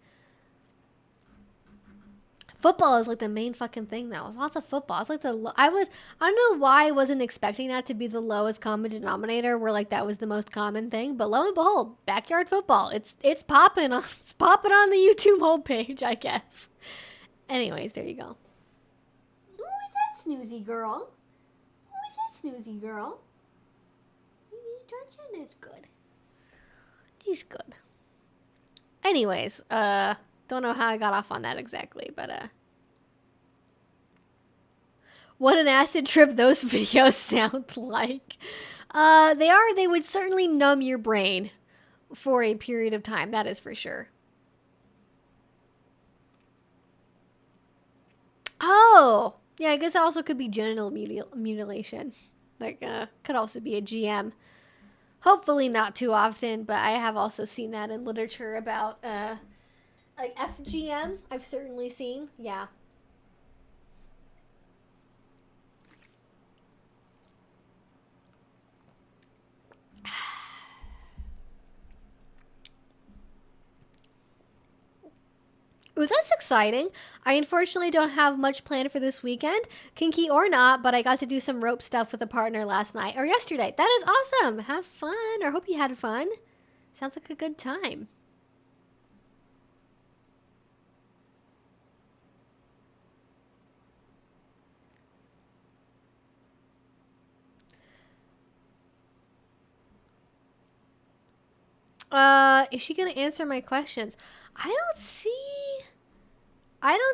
Football is like the main fucking thing though. Lots of football. It's like I don't know why I wasn't expecting that to be the lowest common denominator where like that was the most common thing, but lo and behold, backyard football. It's popping on the YouTube homepage, I guess. Anyways, there you go. Who is that snoozy girl? Who is that snoozy girl? Georgia is good. He's good. Anyways, don't know how I got off on that exactly, but what an acid trip those videos sound like. They would certainly numb your brain for a period of time, that is for sure. Oh, yeah, I guess it also could be genital mutilation. Like, could also be a GM. Hopefully not too often, but I have also seen that in literature about, like FGM, I've certainly seen. Yeah. Ooh, that's exciting. I unfortunately don't have much planned for this weekend, kinky or not, but I got to do some rope stuff with a partner last night or yesterday. That is awesome. Have fun, or hope you had fun. Sounds like a good time. Is she gonna answer my questions? I don't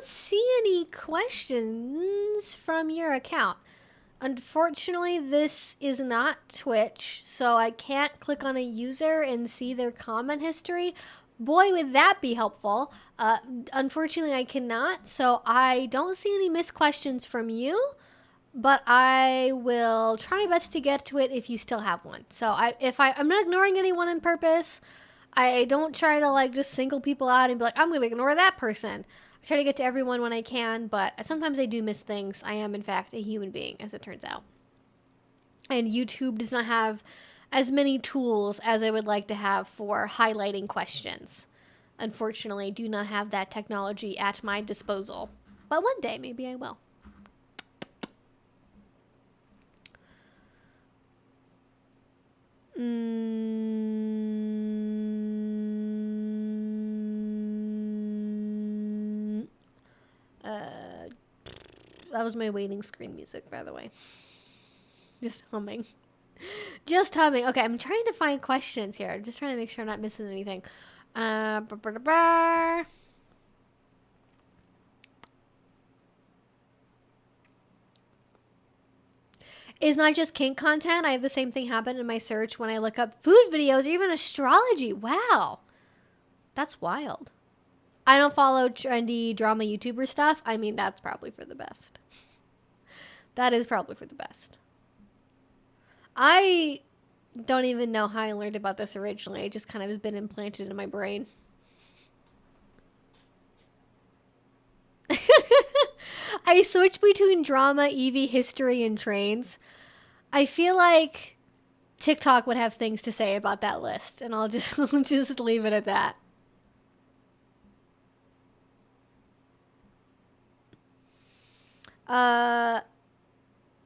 see any questions from your account. Unfortunately, this is not Twitch, so I can't click on a user and see their comment history. Boy, would that be helpful. Unfortunately, I cannot, so I don't see any missed questions from you, but I will try my best to get to it if you still have one. So I'm not ignoring anyone on purpose. I don't try to like just single people out and be like, I'm going to ignore that person. I try to get to everyone when I can, but sometimes I do miss things. I am, in fact, a human being, as it turns out. And YouTube does not have as many tools as I would like to have for highlighting questions. Unfortunately, I do not have that technology at my disposal. But one day, maybe I will. That was my waiting screen music, by the way. Just humming. Just humming. Okay, I'm trying to find questions here. I'm just trying to make sure I'm not missing anything. It's not just kink content. I have the same thing happen in my search when I look up food videos or even astrology. Wow. That's wild. I don't follow trendy drama YouTuber stuff. I mean, that's probably for the best. That is probably for the best. I don't even know how I learned about this originally. It just kind of has been implanted in my brain. I switch between drama, EV, history, and trains. I feel like TikTok would have things to say about that list, and I'll just leave it at that.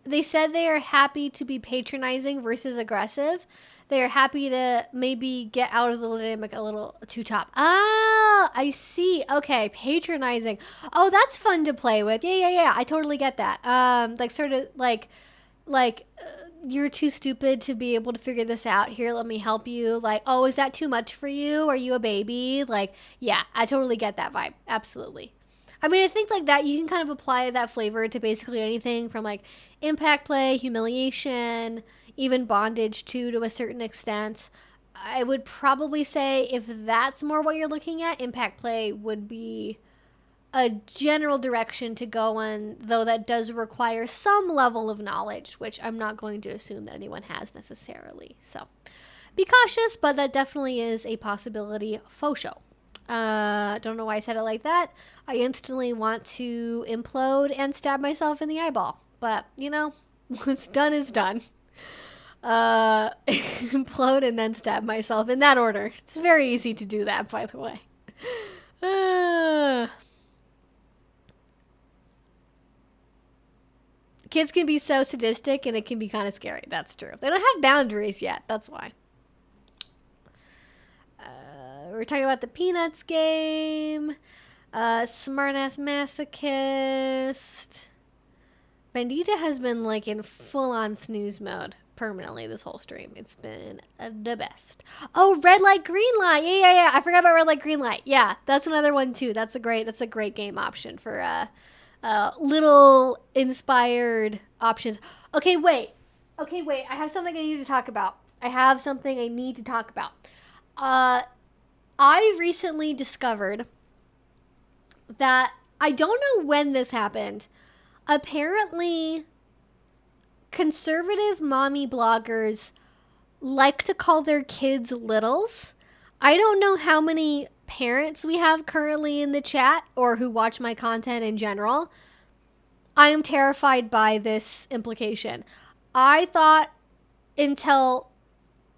They said they are happy to be patronizing versus aggressive. They are happy to maybe get out of the dynamic a little too top. Ah, I see. Okay, patronizing. Oh, that's fun to play with. Yeah. I totally get that. Like sort of like you're too stupid to be able to figure this out. Here, let me help you. Like, oh, is that too much for you? Are you a baby? Like, yeah, I totally get that vibe. Absolutely. I mean, I think like that you can kind of apply that flavor to basically anything from like impact play, humiliation, even bondage too, to a certain extent. I would probably say if that's more what you're looking at, impact play would be a general direction to go in, though that does require some level of knowledge, which I'm not going to assume that anyone has necessarily. So be cautious, but that definitely is a possibility. Faux show. Don't know why I said it like that. I instantly want to implode and stab myself in the eyeball. But, you know, what's done is done. Implode and then stab myself in that order. It's very easy to do that, by the way. Kids can be so sadistic and it can be kind of scary. That's true. They don't have boundaries yet. That's why. We're talking about the Peanuts game. Smartass masochist. Bandita has been like in full-on snooze mode permanently this whole stream. It's been the best. Oh, red light, green light. Yeah. I forgot about red light, green light. Yeah, that's another one too. That's a great game option for little inspired options. Okay, wait. I have something I need to talk about. I recently discovered that I don't know when this happened. Apparently, conservative mommy bloggers like to call their kids littles. I don't know how many parents we have currently in the chat or who watch my content in general. I am terrified by this implication. I thought until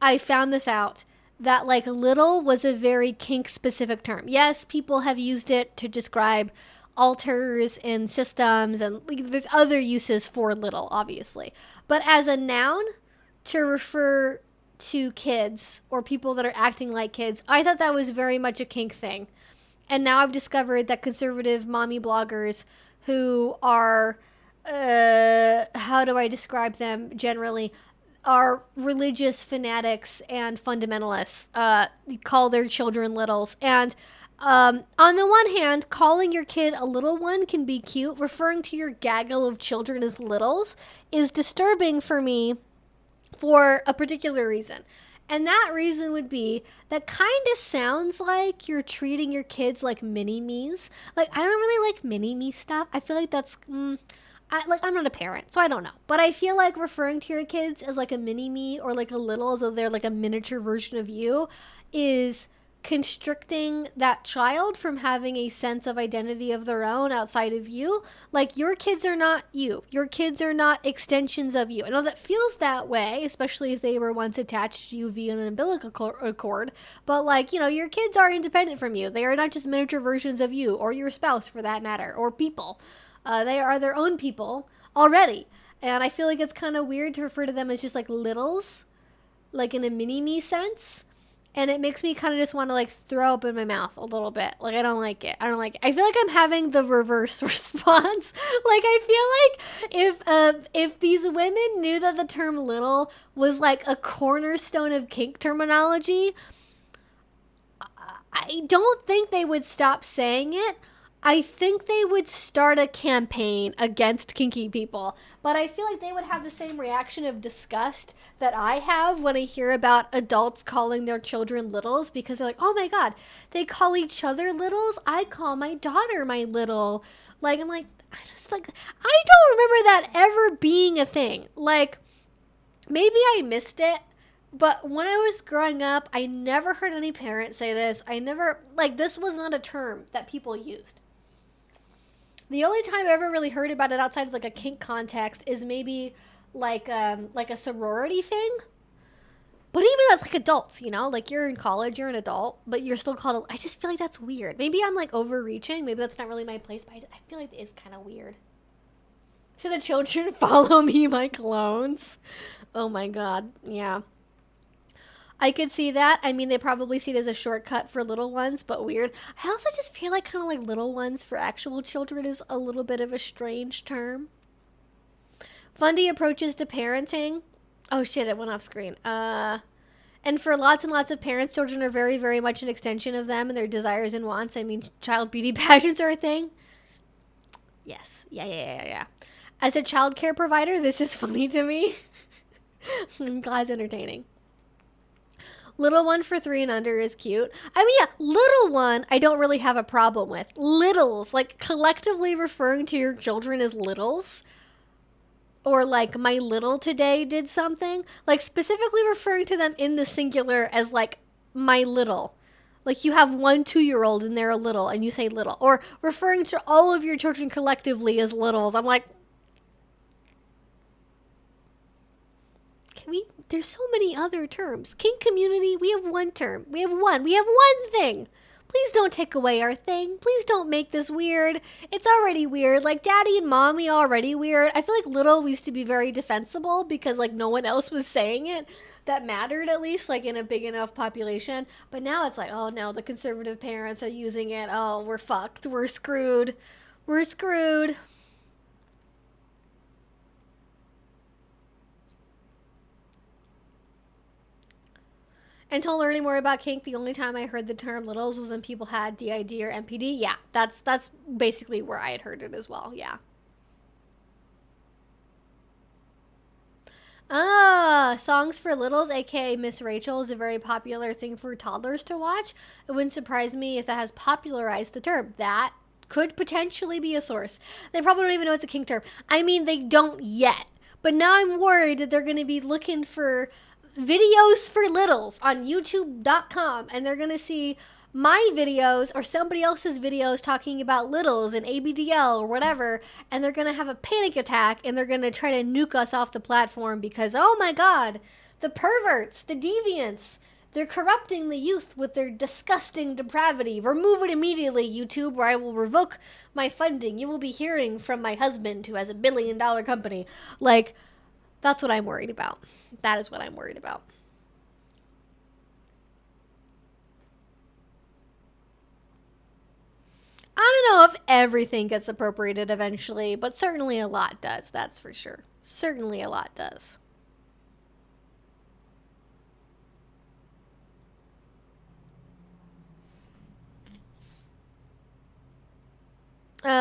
I found this out that like little was a very kink specific term. Yes, people have used it to describe alters in systems and there's other uses for little, obviously. But as a noun to refer to kids or people that are acting like kids, I thought that was very much a kink thing. And now I've discovered that conservative mommy bloggers who are, how do I describe them generally, are religious fanatics and fundamentalists, call their children littles. And on the one hand, calling your kid a little one can be cute. Referring to your gaggle of children as littles is disturbing for me for a particular reason. And that reason would be that kind of sounds like you're treating your kids like mini-me's. Like, I don't really like mini-me stuff. I feel like that's... I'm not a parent, so I don't know. But I feel like referring to your kids as like a mini-me or like a little, as though they're like a miniature version of you, is constricting that child from having a sense of identity of their own outside of you. Like, your kids are not you. Your kids are not extensions of you. I know that feels that way, especially if they were once attached to you via an umbilical cord. But like, you know, your kids are independent from you. They are not just miniature versions of you or your spouse for that matter, or people. They are their own people already. And I feel like it's kind of weird to refer to them as just like littles, like in a mini-me sense. And it makes me kind of just want to like throw up in my mouth a little bit. Like, I don't like it. I feel like I'm having the reverse response. Like, I feel like if these women knew that the term little was like a cornerstone of kink terminology, I don't think they would stop saying it. I think they would start a campaign against kinky people, but I feel like they would have the same reaction of disgust that I have when I hear about adults calling their children littles, because they're like, oh my god, they call each other littles? I call my daughter my little. Like, I'm like, I don't remember that ever being a thing. Like, maybe I missed it, but when I was growing up, I never heard any parent say this. This was not a term that people used. The only time I ever really heard about it outside of like a kink context is maybe like a sorority thing. But even that's like adults, you know? Like, you're in college, you're an adult, but you're still called I just feel like that's weird. Maybe I'm like overreaching. Maybe that's not really my place, but I feel like it is kind of weird. Should the children follow me, my clones? Oh my god, yeah. I could see that. I mean, they probably see it as a shortcut for little ones, but weird. I also just feel like kind of like little ones for actual children is a little bit of a strange term. Fundy approaches to parenting. Oh shit, it went off screen. And for lots and lots of parents, children are very, very much an extension of them and their desires and wants. I mean, child beauty pageants are a thing. Yes. Yeah. As a childcare provider, this is funny to me. I'm glad it's entertaining. Little one for 3 and under is cute. I mean, yeah, little one, I don't really have a problem with. Littles, like collectively referring to your children as littles, or like my little today did something, like specifically referring to them in the singular as like my little. Like you have 1 2-year-old and they're a little and you say little, or referring to all of your children collectively as littles. I'm like, there's so many other terms. Kink community, we have one term. We have one thing. Please don't take away our thing. Please don't make this weird. It's already weird. Like daddy and mommy already weird. I feel like little used to be very defensible because like no one else was saying it that mattered, at least like in a big enough population. But now it's like, oh no, the conservative parents are using it. Oh, we're fucked. We're screwed. We're screwed. Until learning more about kink, the only time I heard the term littles was when people had DID or MPD. Yeah, that's basically where I had heard it as well. Yeah. Songs for littles, aka Miss Rachel, is a very popular thing for toddlers to watch. It wouldn't surprise me if that has popularized the term. That could potentially be a source. They probably don't even know it's a kink term. I mean, they don't yet. But now I'm worried that they're going to be looking for videos for littles on youtube.com and they're gonna see my videos or somebody else's videos talking about littles and ABDL or whatever, and they're gonna have a panic attack and they're gonna try to nuke us off the platform because, oh my god, the perverts, the deviants, they're corrupting the youth with their disgusting depravity. Remove it immediately, YouTube, or I will revoke my funding. You will be hearing from my husband who has $1 billion company. Like, that's what I'm worried about. That is what I'm worried about. I don't know if everything gets appropriated eventually, but certainly a lot does. That's for sure. Certainly a lot does.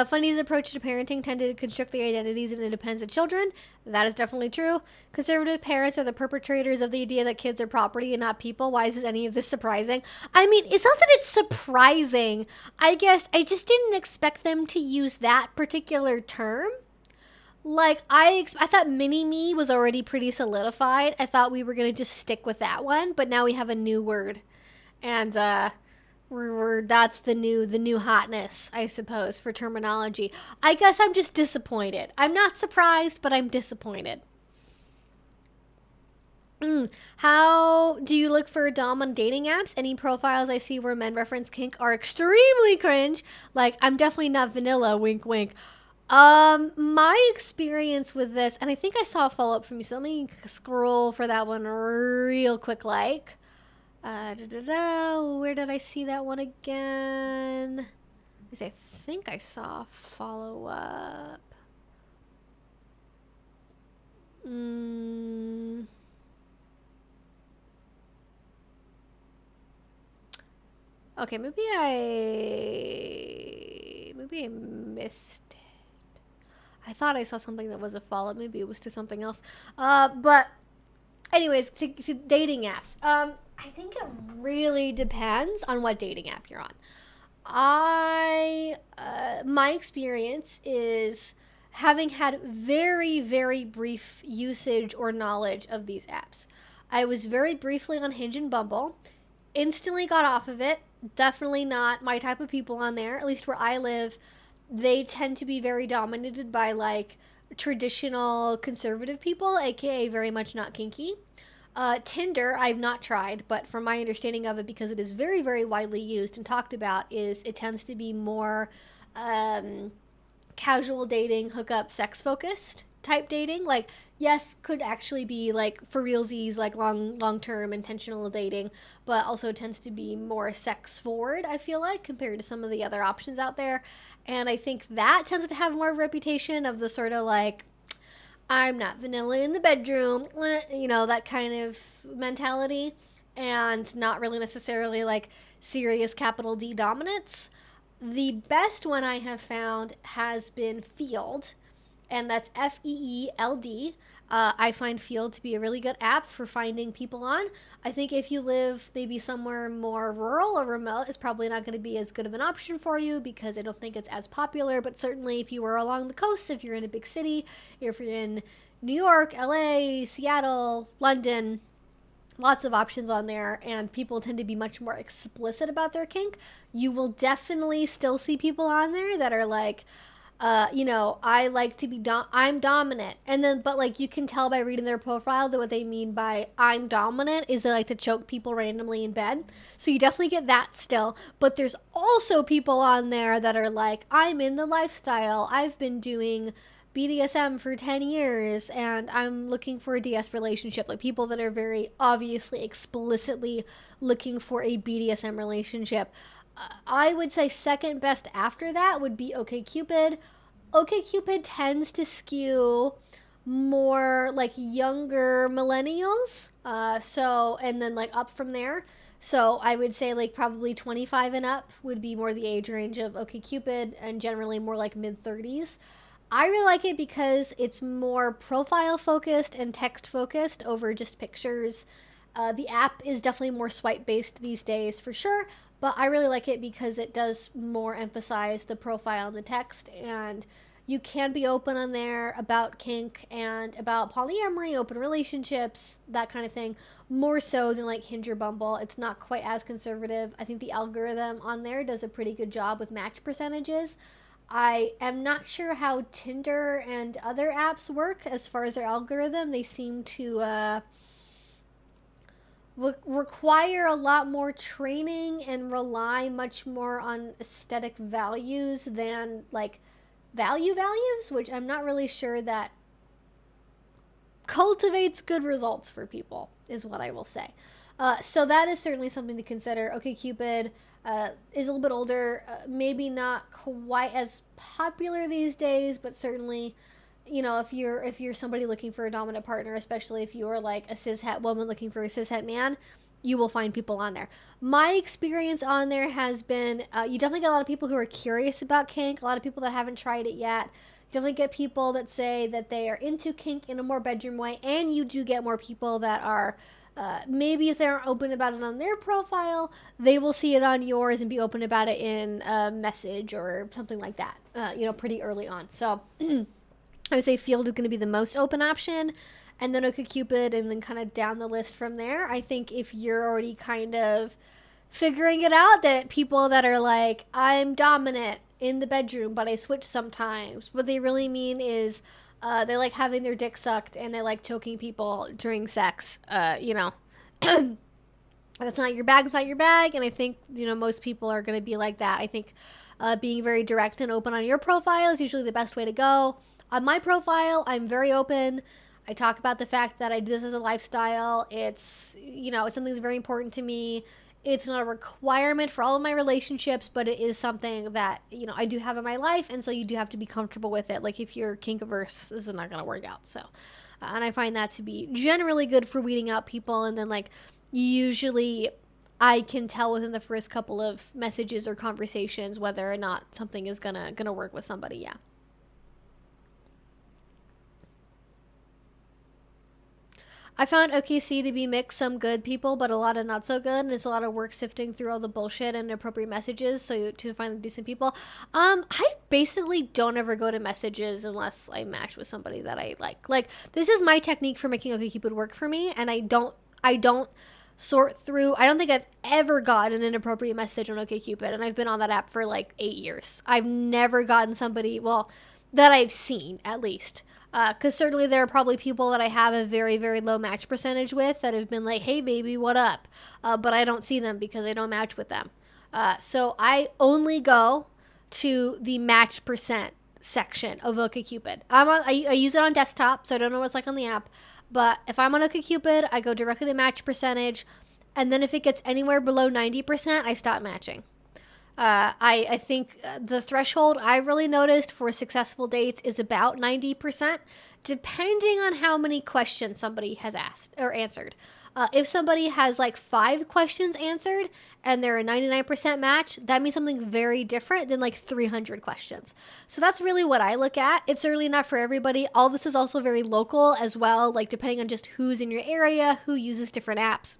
Funny's approach to parenting tended to construct the identities and independence of children. That is definitely true. Conservative parents are the perpetrators of the idea that kids are property and not people. Why is any of this surprising? I mean, it's not that it's surprising. I guess I just didn't expect them to use that particular term. Like, I thought mini-me was already pretty solidified. I thought we were going to just stick with that one, but now we have a new word. And, that's the new hotness, I suppose, for terminology. I guess I'm just disappointed. I'm not surprised, but I'm disappointed. How do you look for a dom on dating apps? Any profiles I see where men reference kink are extremely cringe. Like, I'm definitely not vanilla, wink wink. My experience with this, and I think I saw a follow-up from you, so let me scroll for that one real quick like. Where did I see that one again? I think I saw follow up. Okay, maybe I missed it. I thought I saw something that was a follow up. Maybe it was to something else. But anyways, to dating apps. I think it really depends on what dating app you're on. My experience is having had very, very brief usage or knowledge of these apps. I was very briefly on Hinge and Bumble, instantly got off of it. Definitely not my type of people on there, at least where I live. They tend to be very dominated by like traditional conservative people, aka very much not kinky. Tinder, I've not tried, but from my understanding of it, because it is very, very widely used and talked about, is it tends to be more casual dating, hookup, sex-focused type dating. Like, yes, could actually be like for realsies, like long-term intentional dating, but also tends to be more sex-forward, I feel like, compared to some of the other options out there. And I think that tends to have more of a reputation of the sort of like, I'm not vanilla in the bedroom, you know, that kind of mentality, and not really necessarily like serious capital D dominance. The best one I have found has been Field, and that's FEELD. I find Field to be a really good app for finding people on. I think if you live maybe somewhere more rural or remote, it's probably not going to be as good of an option for you because I don't think it's as popular. But certainly if you were along the coast, if you're in a big city, if you're in New York, LA, Seattle, London, lots of options on there, and people tend to be much more explicit about their kink. You will definitely still see people on there that are like, I like to be I'm dominant. And then, but like you can tell by reading their profile that what they mean by I'm dominant is they like to choke people randomly in bed. So you definitely get that still. But there's also people on there that are like, I'm in the lifestyle. I've been doing BDSM for 10 years and I'm looking for a DS relationship. Like people that are very obviously explicitly looking for a BDSM relationship. I would say second best after that would be OkCupid. OkCupid tends to skew more like younger millennials. And then like up from there. So I would say like probably 25 and up would be more the age range of OkCupid, and generally more like mid 30s. I really like it because it's more profile focused and text focused over just pictures. The app is definitely more swipe based these days for sure, but I really like it because it does more emphasize the profile and the text, and you can be open on there about kink and about polyamory, open relationships, that kind of thing, more so than like Hinge or Bumble. It's not quite as conservative. I think the algorithm on there does a pretty good job with match percentages. I am not sure how Tinder and other apps work as far as their algorithm. They seem to require a lot more training and rely much more on aesthetic values than like values, which I'm not really sure that cultivates good results for people, is what I will say. So that is certainly something to consider. OkCupid is a little bit older, maybe not quite as popular these days, but certainly, if you're somebody looking for a dominant partner, especially if you're like a cishet woman looking for a cishet man, you will find people on there. My experience on there has been, you definitely get a lot of people who are curious about kink, a lot of people that haven't tried it yet. You definitely get people that say that they are into kink in a more bedroom way, and you do get more people that are maybe if they aren't open about it on their profile, they will see it on yours and be open about it in a message or something like that, pretty early on. So I would say Field is going to be the most open option, and then OkCupid, and then kind of down the list from there. I think if you're already kind of figuring it out, that people that are like, I'm dominant in the bedroom, but I switch sometimes, what they really mean is they like having their dick sucked and they like choking people during sex. That's not your bag. It's not your bag. And I think, most people are going to be like that. I think being very direct and open on your profile is usually the best way to go. On my profile, I'm very open. I talk about the fact that I do this as a lifestyle. It's, it's something that's very important to me. It's not a requirement for all of my relationships, but it is something that, I do have in my life. And so you do have to be comfortable with it. Like if you're kink averse, this is not going to work out. So, and I find that to be generally good for weeding out people. And then like, usually I can tell within the first couple of messages or conversations whether or not something is gonna work with somebody. Yeah. I found OKC to be mixed, some good people, but a lot of not so good, and it's a lot of work sifting through all the bullshit and inappropriate messages so to find the decent people. I basically don't ever go to messages unless I match with somebody that I like. Like, this is my technique for making OkCupid work for me, and I don't sort through. I don't think I've ever gotten an inappropriate message on OkCupid, and I've been on that app for like 8 years. I've never gotten somebody, well, that I've seen at least. Because certainly there are probably people that I have a very, very low match percentage with that have been like, hey, baby, what up? But I don't see them because I don't match with them. So I only go to the match percent section of OkCupid. I use it on desktop, so I don't know what it's like on the app. But if I'm on OkCupid, I go directly to match percentage. And then if it gets anywhere below 90%, I stop matching. I think the threshold I really noticed for successful dates is about 90%, depending on how many questions somebody has asked or answered. If somebody has like 5 questions answered and they're a 99% match, that means something very different than like 300 questions. So that's really what I look at. It's certainly not for everybody. All this is also very local as well, like depending on just who's in your area, who uses different apps.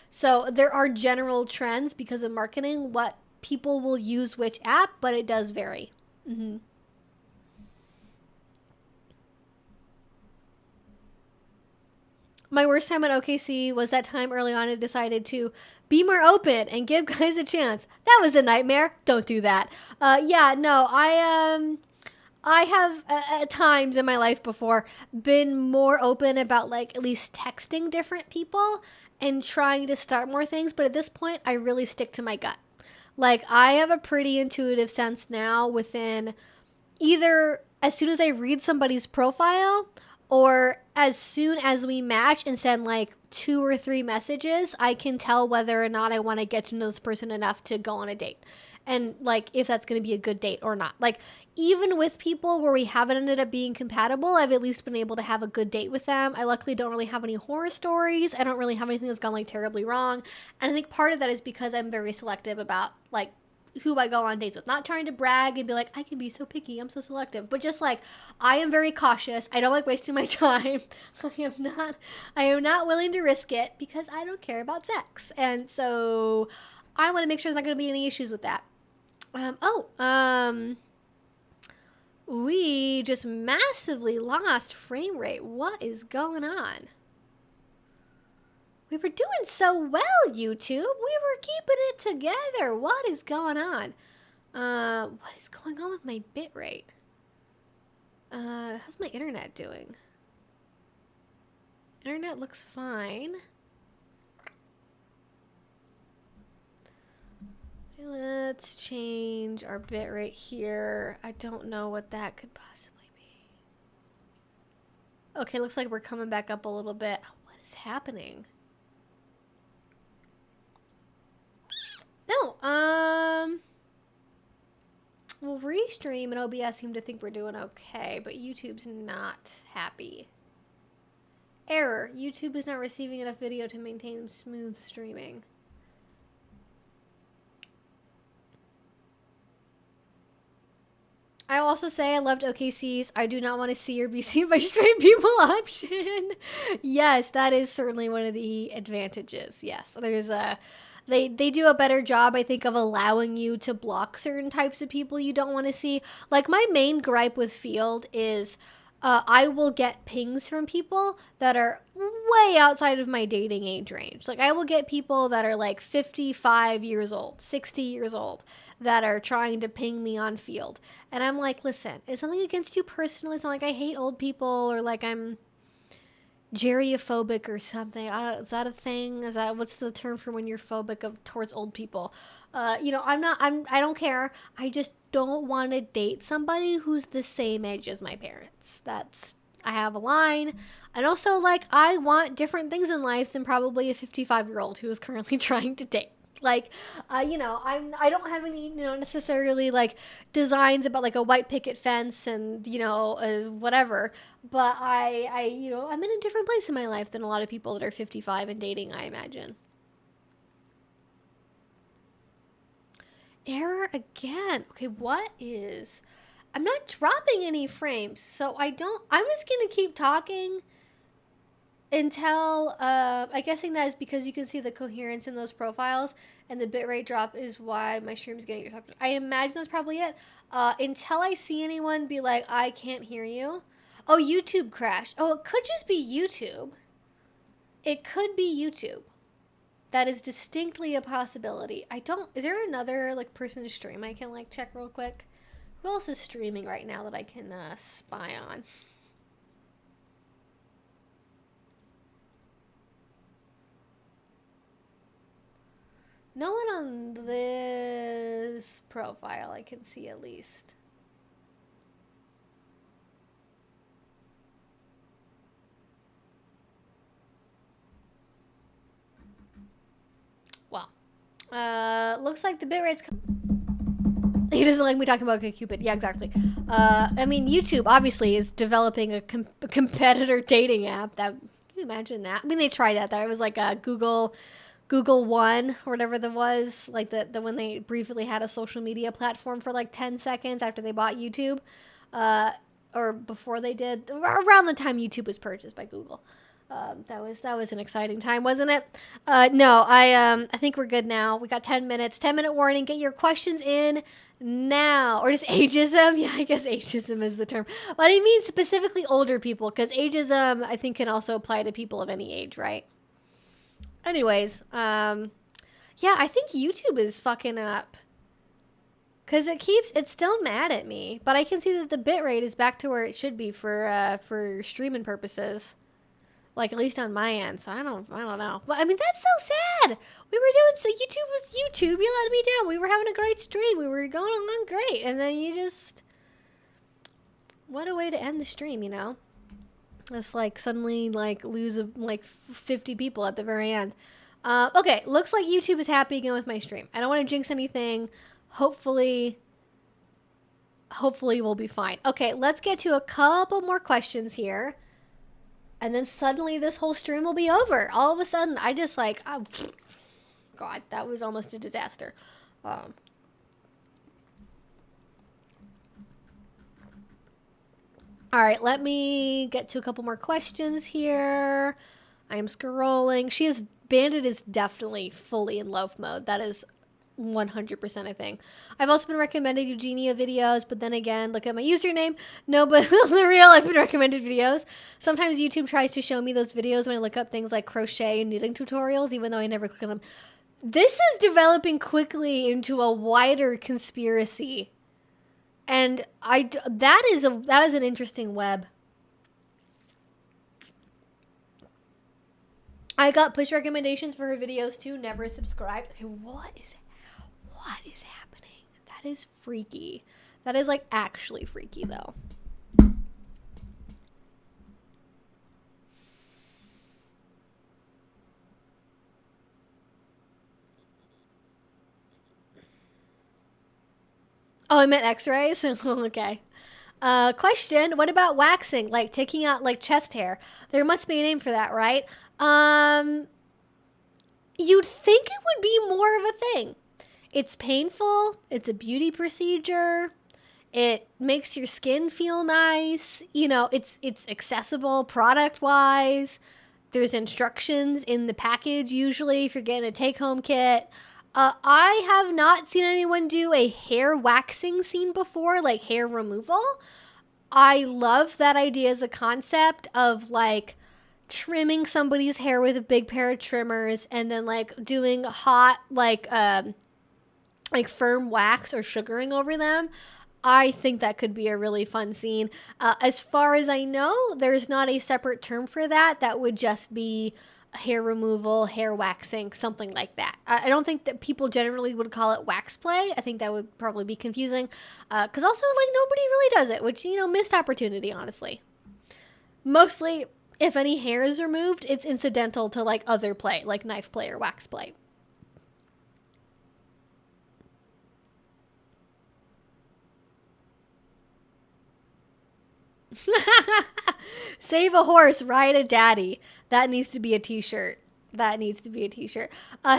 So there are general trends because of marketing, what people will use which app, but it does vary. Mm-hmm. My worst time at OKC was that time early on I decided to be more open and give guys a chance. That was a nightmare. Don't do that. Yeah, no, I have at times in my life before been more open about like at least texting different people and trying to start more things, but at this point I really stick to my gut. Like I have a pretty intuitive sense now within either as soon as I read somebody's profile or as soon as we match and send like 2 or 3 messages, I can tell whether or not I want to get to know this person enough to go on a date. And like if that's going to be a good date or not. Like even with people where we haven't ended up being compatible, I've at least been able to have a good date with them. I luckily don't really have any horror stories. I don't really have anything that's gone like terribly wrong. And I think part of that is because I'm very selective about like who I go on dates with. Not trying to brag and be like, I can be so picky, I'm so selective. But just like, I am very cautious. I don't like wasting my time. I am not willing to risk it because I don't care about sex. And so I want to make sure there's not going to be any issues with that. We just massively lost frame rate. What is going on? We were doing so well, YouTube. We were keeping it together. What is going on? What is going on with my bit rate? How's my internet doing? Internet looks fine. Let's change our bit rate here. I don't know what that could possibly be. Okay, looks like we're coming back up a little bit. What is happening? No, well, Restream and OBS seem to think we're doing okay, but YouTube's not happy. Error. YouTube is not receiving enough video to maintain smooth streaming. I also say I loved OKC's I do not want to see or be seen by straight people option. Yes, that is certainly one of the advantages. Yes, there's a... They do a better job, I think, of allowing you to block certain types of people you don't want to see. Like, my main gripe with Field is I will get pings from people that are way outside of my dating age range. Like, I will get people that are, like, 55 years old, 60 years old, that are trying to ping me on Field. And I'm like, listen, it's something against you personally. It's not like I hate old people or, like, I'm gerontophobic or something. Is that a thing? Is that what's the term for when you're phobic towards old people? You know, I don't care. I just don't want to date somebody who's the same age as my parents. I have a line. And also, like, I want different things in life than probably a 55-year-old who is currently trying to date. Like, you know, I don't have any, you know, necessarily like designs about like a white picket fence and, you know, whatever. But you know, I'm in a different place in my life than a lot of people that are 55 and dating, I imagine. Error again. Okay, what is... I'm not dropping any frames, so I'm just going to keep talking until, I'm guessing that is because you can see the coherence in those profiles, and the bitrate drop is why my stream's getting interrupted. I imagine that's probably it. Until I see anyone be like, I can't hear you. Oh, YouTube crashed. Oh, it could just be YouTube. It could be YouTube. That is distinctly a possibility. Is there another, like, person's stream I can, like, check real quick? Who else is streaming right now that I can, spy on? No one on this profile I can see at least. Well, looks like the bitrate's... He doesn't like me talking about Cupid. Yeah, exactly. I mean, YouTube obviously is developing a competitor dating app that Can you imagine that? I mean, they tried that. There was like a Google One or whatever that was, like the when they briefly had a social media platform for like 10 seconds after they bought YouTube, or before they did, around the time YouTube was purchased by Google. That was an exciting time, wasn't it? No, I think we're good now. We got 10 minutes. 10-minute warning. Get your questions in now, or just ageism. Yeah, I guess ageism is the term, but I mean specifically older people, because ageism I think can also apply to people of any age, right? Anyways, yeah, I think YouTube is fucking up. Cause it's still mad at me, but I can see that the bitrate is back to where it should be for streaming purposes. Like, at least on my end, so I don't know. But I mean, that's so sad. We were doing so YouTube was YouTube. You let me down. We were having a great stream. We were going along great, and then you just, what a way to end the stream, you know? It's like suddenly like lose like 50 people at the very end. Okay, looks like YouTube is happy again with my stream. I don't want to jinx anything. Hopefully we'll be fine. Okay, let's get to a couple more questions here. And then suddenly this whole stream will be over. All of a sudden, I just like, oh, God, that was almost a disaster. All right, let me get to a couple more questions here. I am scrolling. Bandit is definitely fully in love mode. That is 100% a thing. I've also been recommended Eugenia videos, but then again, look at my username. No, but on the real, I've been recommended videos. Sometimes YouTube tries to show me those videos when I look up things like crochet and knitting tutorials, even though I never click on them. This is developing quickly into a wider conspiracy. And that is an interesting web. I got push recommendations for her videos too. Never subscribed. Okay, what is happening? That is freaky. That is like actually freaky though. Oh, I meant x-rays? Okay. Question, what about waxing? Like taking out like chest hair? There must be a name for that, right? You'd think it would be more of a thing. It's painful. It's a beauty procedure. It makes your skin feel nice. You know, it's accessible product-wise. There's instructions in the package usually if you're getting a take-home kit. I have not seen anyone do a hair waxing scene before, like hair removal. I love that idea as a concept of like trimming somebody's hair with a big pair of trimmers and then like doing hot like firm wax or sugaring over them. I think that could be a really fun scene. As far as I know, there's not a separate term for that. That would just be hair removal, hair waxing, something like that. I don't think that people generally would call it wax play. I think that would probably be confusing. Because also, like, nobody really does it, which, you know, missed opportunity, honestly. Mostly, if any hair is removed, it's incidental to, like, other play, like knife play or wax play. Save a horse, ride a daddy. That needs to be a t-shirt. That needs to be a t-shirt.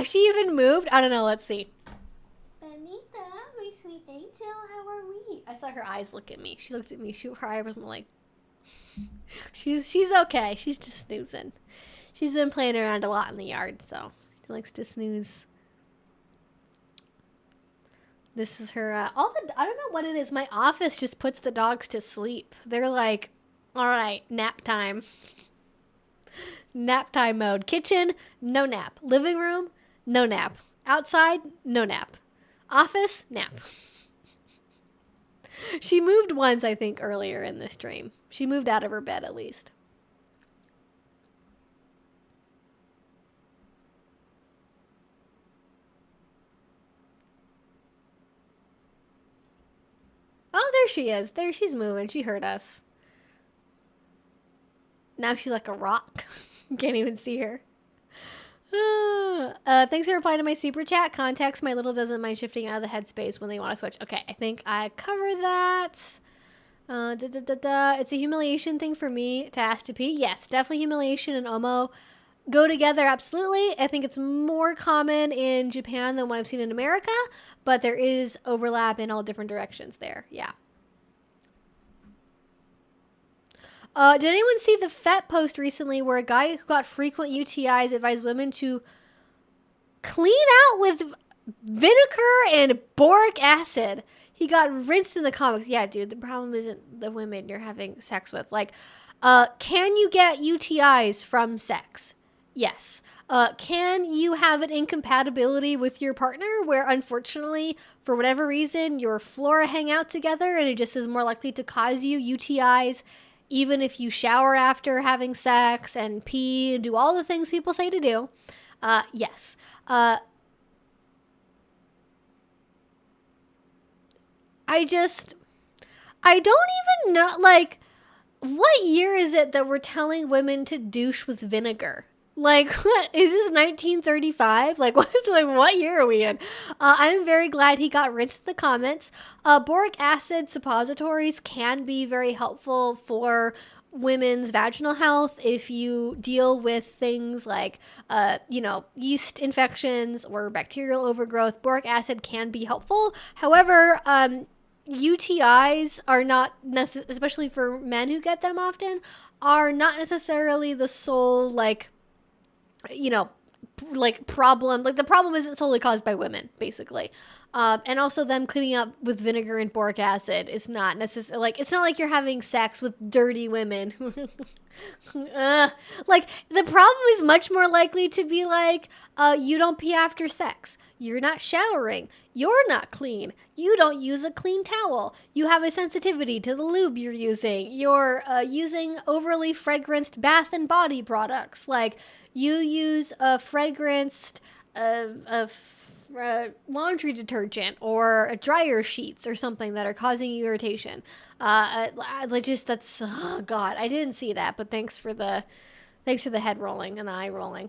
She even moved. I don't know. Let's see. Benita, my sweet angel, how are we? I saw her eyes look at me. She looked at me. Her eyes was like, she's okay. She's just snoozing. She's been playing around a lot in the yard, so she likes to snooze. This is her, I don't know what it is. My office just puts the dogs to sleep. They're like, all right, nap time. Nap time mode. Kitchen, no nap. Living room, no nap. Outside, no nap. Office, nap. She moved once, I think, earlier in this stream. She moved out of her bed, at least. Oh, there she is. There, she's moving. She heard us. Now she's like a rock. Can't even see her. Thanks for replying to my super chat. Context, my little doesn't mind shifting out of the headspace when they want to switch. Okay, I think I covered that. It's a humiliation thing for me to ask to pee. Yes, definitely humiliation and omo go together, absolutely. I think it's more common in Japan than what I've seen in America, but there is overlap in all different directions there. Yeah. Did anyone see the FET post recently where a guy who got frequent UTIs advised women to clean out with vinegar and boric acid? He got rinsed in the comics. Yeah, dude, the problem isn't the women you're having sex with. Like, can you get UTIs from sex? Yes. Can you have an incompatibility with your partner where, unfortunately, for whatever reason, your flora hang out together and it just is more likely to cause you UTIs, even if you shower after having sex and pee and do all the things people say to do? Yes. I don't even know, like, what year is it that we're telling women to douche with vinegar? Like, what is this 1935? Like, what year are we in? I'm very glad he got rinsed in the comments. Boric acid suppositories can be very helpful for women's vaginal health if you deal with things like, yeast infections or bacterial overgrowth. Boric acid can be helpful. However, UTIs are not especially for men who get them often, are not necessarily the sole, problem. Like, the problem isn't solely caused by women, basically. And also them cleaning up with vinegar and boric acid is not necessarily, like, it's not like you're having sex with dirty women. Like, the problem is much more likely to be like, you don't pee after sex. You're not showering. You're not clean. You don't use a clean towel. You have a sensitivity to the lube you're using. You're using overly fragranced bath and body products. Like, you use a fragranced laundry detergent or a dryer sheets or something that are causing you irritation. That's, oh God, I didn't see that, but thanks for the head rolling and the eye rolling.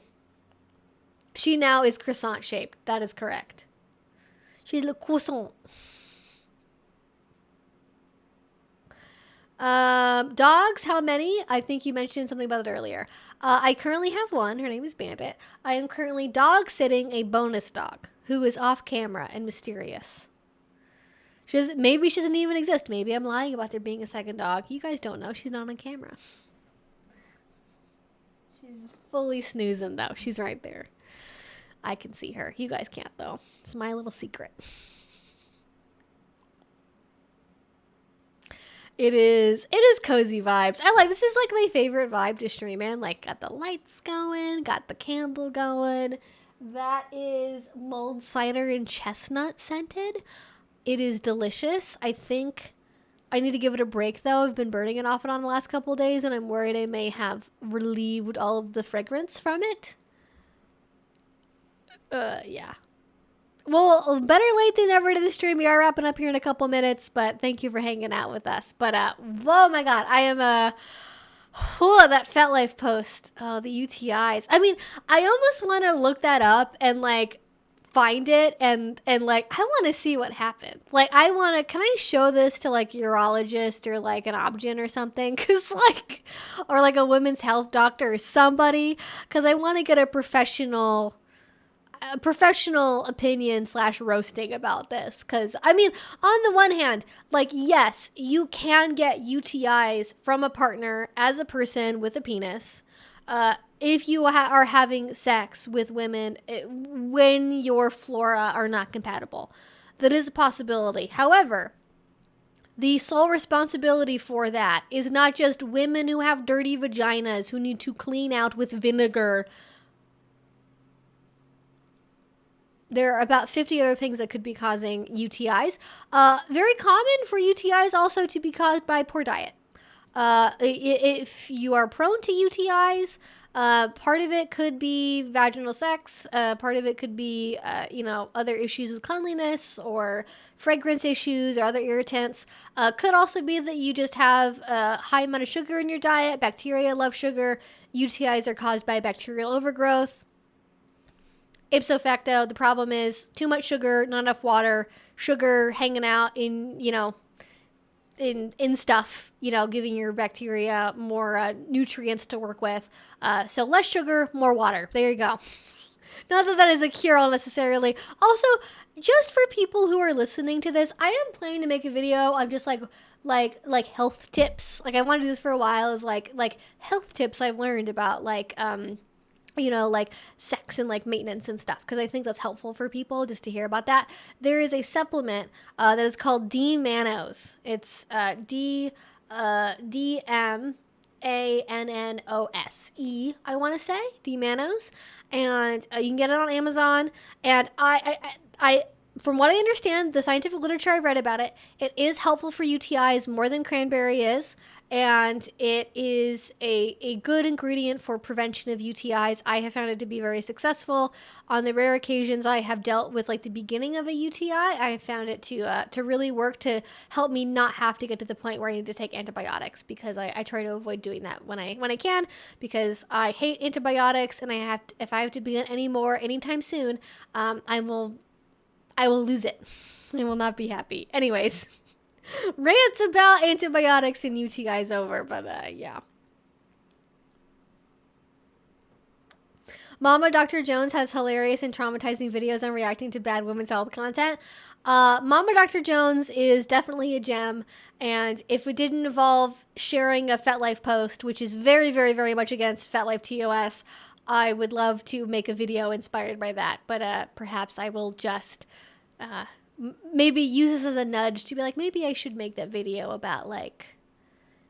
She now is croissant shaped. That is correct. She's le croissant. Dogs, how many? I think you mentioned something about it earlier. I currently have one. Her name is Bandit. I am currently dog sitting a bonus dog who is off camera and mysterious. Maybe she doesn't even exist. Maybe I'm lying about there being a second dog. You guys don't know. She's not on camera. She's fully snoozing, though. She's right there. I can see her. You guys can't, though. It's my little secret. It is cozy vibes. This is like my favorite vibe to stream in. Like, got the lights going, got the candle going. That is mulled cider and chestnut scented. It is delicious. I think I need to give it a break, though. I've been burning it off and on the last couple of days, and I'm worried I may have relieved all of the fragrance from it. Yeah. Well, better late than never to the stream. We are wrapping up here in a couple minutes, but thank you for hanging out with us. But, oh my God, I am that FetLife post. Oh, the UTIs. I mean, I almost want to look that up and, like, find it and I want to see what happened. Like, can I show this to, like, urologist or, like, an obgyn or something? Cause, like, or, like, a women's health doctor or somebody. Cause I want to get a professional opinion / roasting about this. Because, I mean, on the one hand, like, yes, you can get UTIs from a partner as a person with a penis if you are having sex with women when your flora are not compatible. That is a possibility. However, the sole responsibility for that is not just women who have dirty vaginas who need to clean out with vinegar. There are about 50 other things that could be causing UTIs. Very common for UTIs also to be caused by poor diet. If you are prone to UTIs, part of it could be vaginal sex. Part of it could be, other issues with cleanliness or fragrance issues or other irritants. Could also be that you just have a high amount of sugar in your diet. Bacteria love sugar. UTIs are caused by bacterial overgrowth. Ipso facto, the problem is too much sugar, not enough water, sugar hanging out in, in stuff, you know, giving your bacteria more nutrients to work with. So less sugar, more water. There you go. Not that that is a cure-all necessarily. Also, just for people who are listening to this, I am planning to make a video on just like health tips. Like I want to do this for a while. Is like health tips I've learned about you know, like sex and like maintenance and stuff, because I think that's helpful for people just to hear about that. There is a supplement that is called D-Manos. It's DMANNOSE, I want to say, D-Manos, and you can get it on Amazon. And I from what I understand, the scientific literature I've read about it, it is helpful for UTIs more than cranberry is. And it is a good ingredient for prevention of UTIs. I have found it to be very successful. On the rare occasions I have dealt with like the beginning of a UTI, I have found it to really work to help me not have to get to the point where I need to take antibiotics, because I try to avoid doing that when I can, because I hate antibiotics, and if I have to be on any more anytime soon, I will lose it. I will not be happy. Anyways. Rants about antibiotics and UTIs over, but yeah. Mama Dr. Jones has hilarious and traumatizing videos on reacting to bad women's health content. Mama Dr. Jones is definitely a gem, and if it didn't involve sharing a FetLife post, which is very, very, very much against FetLife TOS, I would love to make a video inspired by that, but perhaps I will just maybe use this as a nudge to be like, maybe I should make that video about like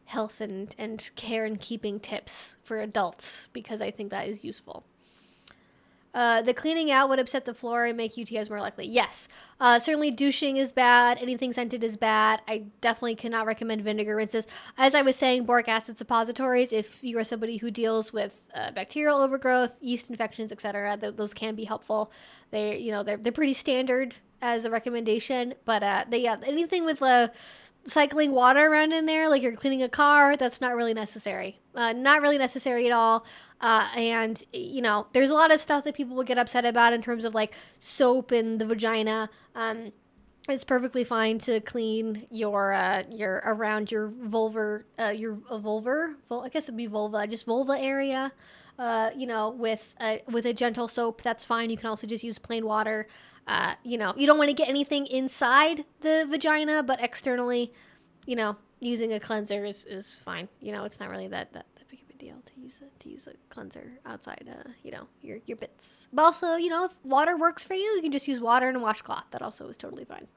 health and care and keeping tips for adults, because I think that is useful. The cleaning out would upset the floor and make UTIs more likely. Yes. Certainly douching is bad. Anything scented is bad. I definitely cannot recommend vinegar rinses. As I was saying, boric acid suppositories, if you are somebody who deals with bacterial overgrowth, yeast infections, etc., those can be helpful. They're pretty standard as a recommendation, but anything with cycling water around in there, like you're cleaning a car, that's not really necessary. Not really necessary at all. And you know, there's a lot of stuff that people will get upset about in terms of like soap in the vagina. It's perfectly fine to clean your around your vulvar, I guess it'd be vulva, just vulva area. You know, with a gentle soap, that's fine. You can also just use plain water. You know, you don't want to get anything inside the vagina, but externally, you know, using a cleanser is fine. You know, it's not really that big of a deal to use a cleanser outside, you know, your bits. But also, you know, if water works for you, you can just use water and a washcloth. That also is totally fine.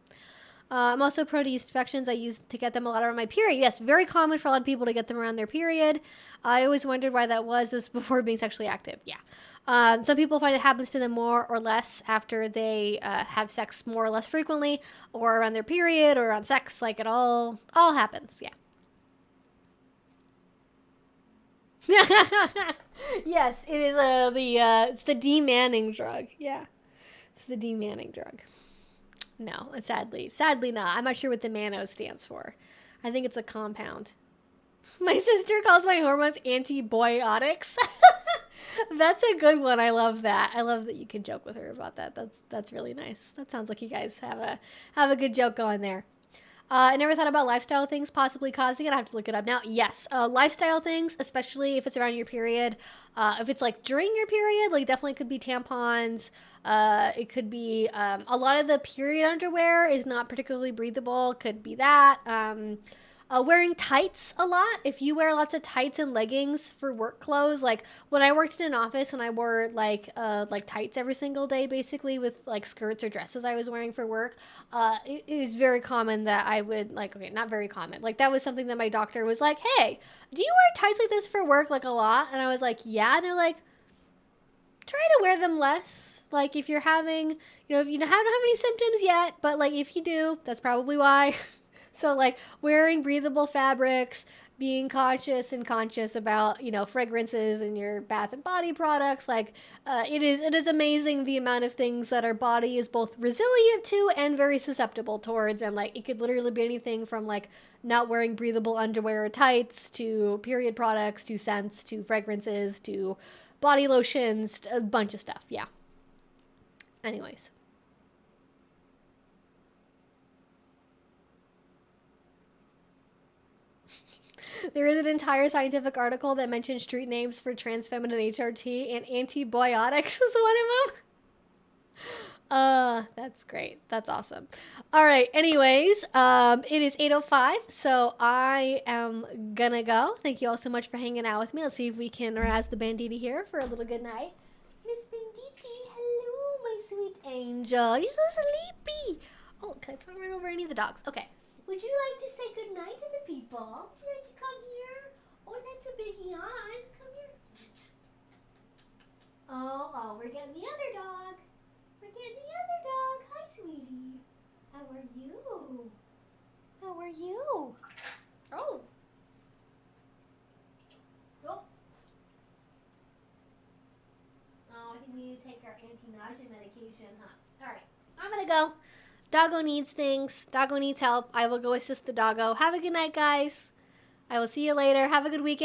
I'm also prone to yeast infections. I use to get them a lot around my period. Yes, very common for a lot of people to get them around their period. I always wondered why that was. This before being sexually active. Yeah. Some people find it happens to them more or less after they have sex more or less frequently, or around their period, or around sex. Like it all happens. Yeah. Yes, it is it's the de-manning drug. Yeah, it's the de-manning drug. No, sadly not. I'm not sure what the Mano stands for. I think it's a compound. My sister calls my hormones antibiotics. That's a good one. I love that. I love that you can joke with her about that. That's really nice. That sounds like you guys have a good joke going there. I never thought about lifestyle things possibly causing it. I have to look it up now. Yes, lifestyle things, especially if it's around your period. If it's like during your period, like definitely could be tampons. It could be a lot of the period underwear is not particularly breathable. Could be that. Wearing tights a lot. If you wear lots of tights and leggings for work clothes, like when I worked in an office and I wore like tights every single day, basically with like skirts or dresses I was wearing for work, it was very common that I would not very common. Like that was something that my doctor was like, hey, do you wear tights like this for work like a lot? And I was like, yeah. And they're like, try to wear them less. Like if you're having, if you don't have any symptoms yet, but like if you do, that's probably why. So like wearing breathable fabrics, being conscious about, fragrances in your bath and body products. Like it is amazing the amount of things that our body is both resilient to and very susceptible towards. And like it could literally be anything from like not wearing breathable underwear or tights to period products to scents to fragrances to body lotions, a bunch of stuff. Yeah. Anyways. There is an entire scientific article that mentions street names for trans feminine HRT, and antibiotics was one of them. That's great. That's awesome. All right. Anyways, it is 8:05, so I am gonna go. Thank you all so much for hanging out with me. Let's see if we can razz the Banditi here for a little good night. Miss Banditi, hello, my sweet angel. You're so sleepy. Oh, okay, let's not run over any of the dogs. Okay. Would you like to say good night to the people? Would you like to come here? Oh, that's a big yawn. Come here. Oh, we're getting the other dog. We're getting the other dog. Hi, sweetie. How are you? How are you? Oh. Oh. Oh, I think we need to take our anti-nausea medication, huh? All right. I'm going to go. Doggo needs things. Doggo needs help. I will go assist the doggo. Have a good night, guys. I will see you later. Have a good weekend.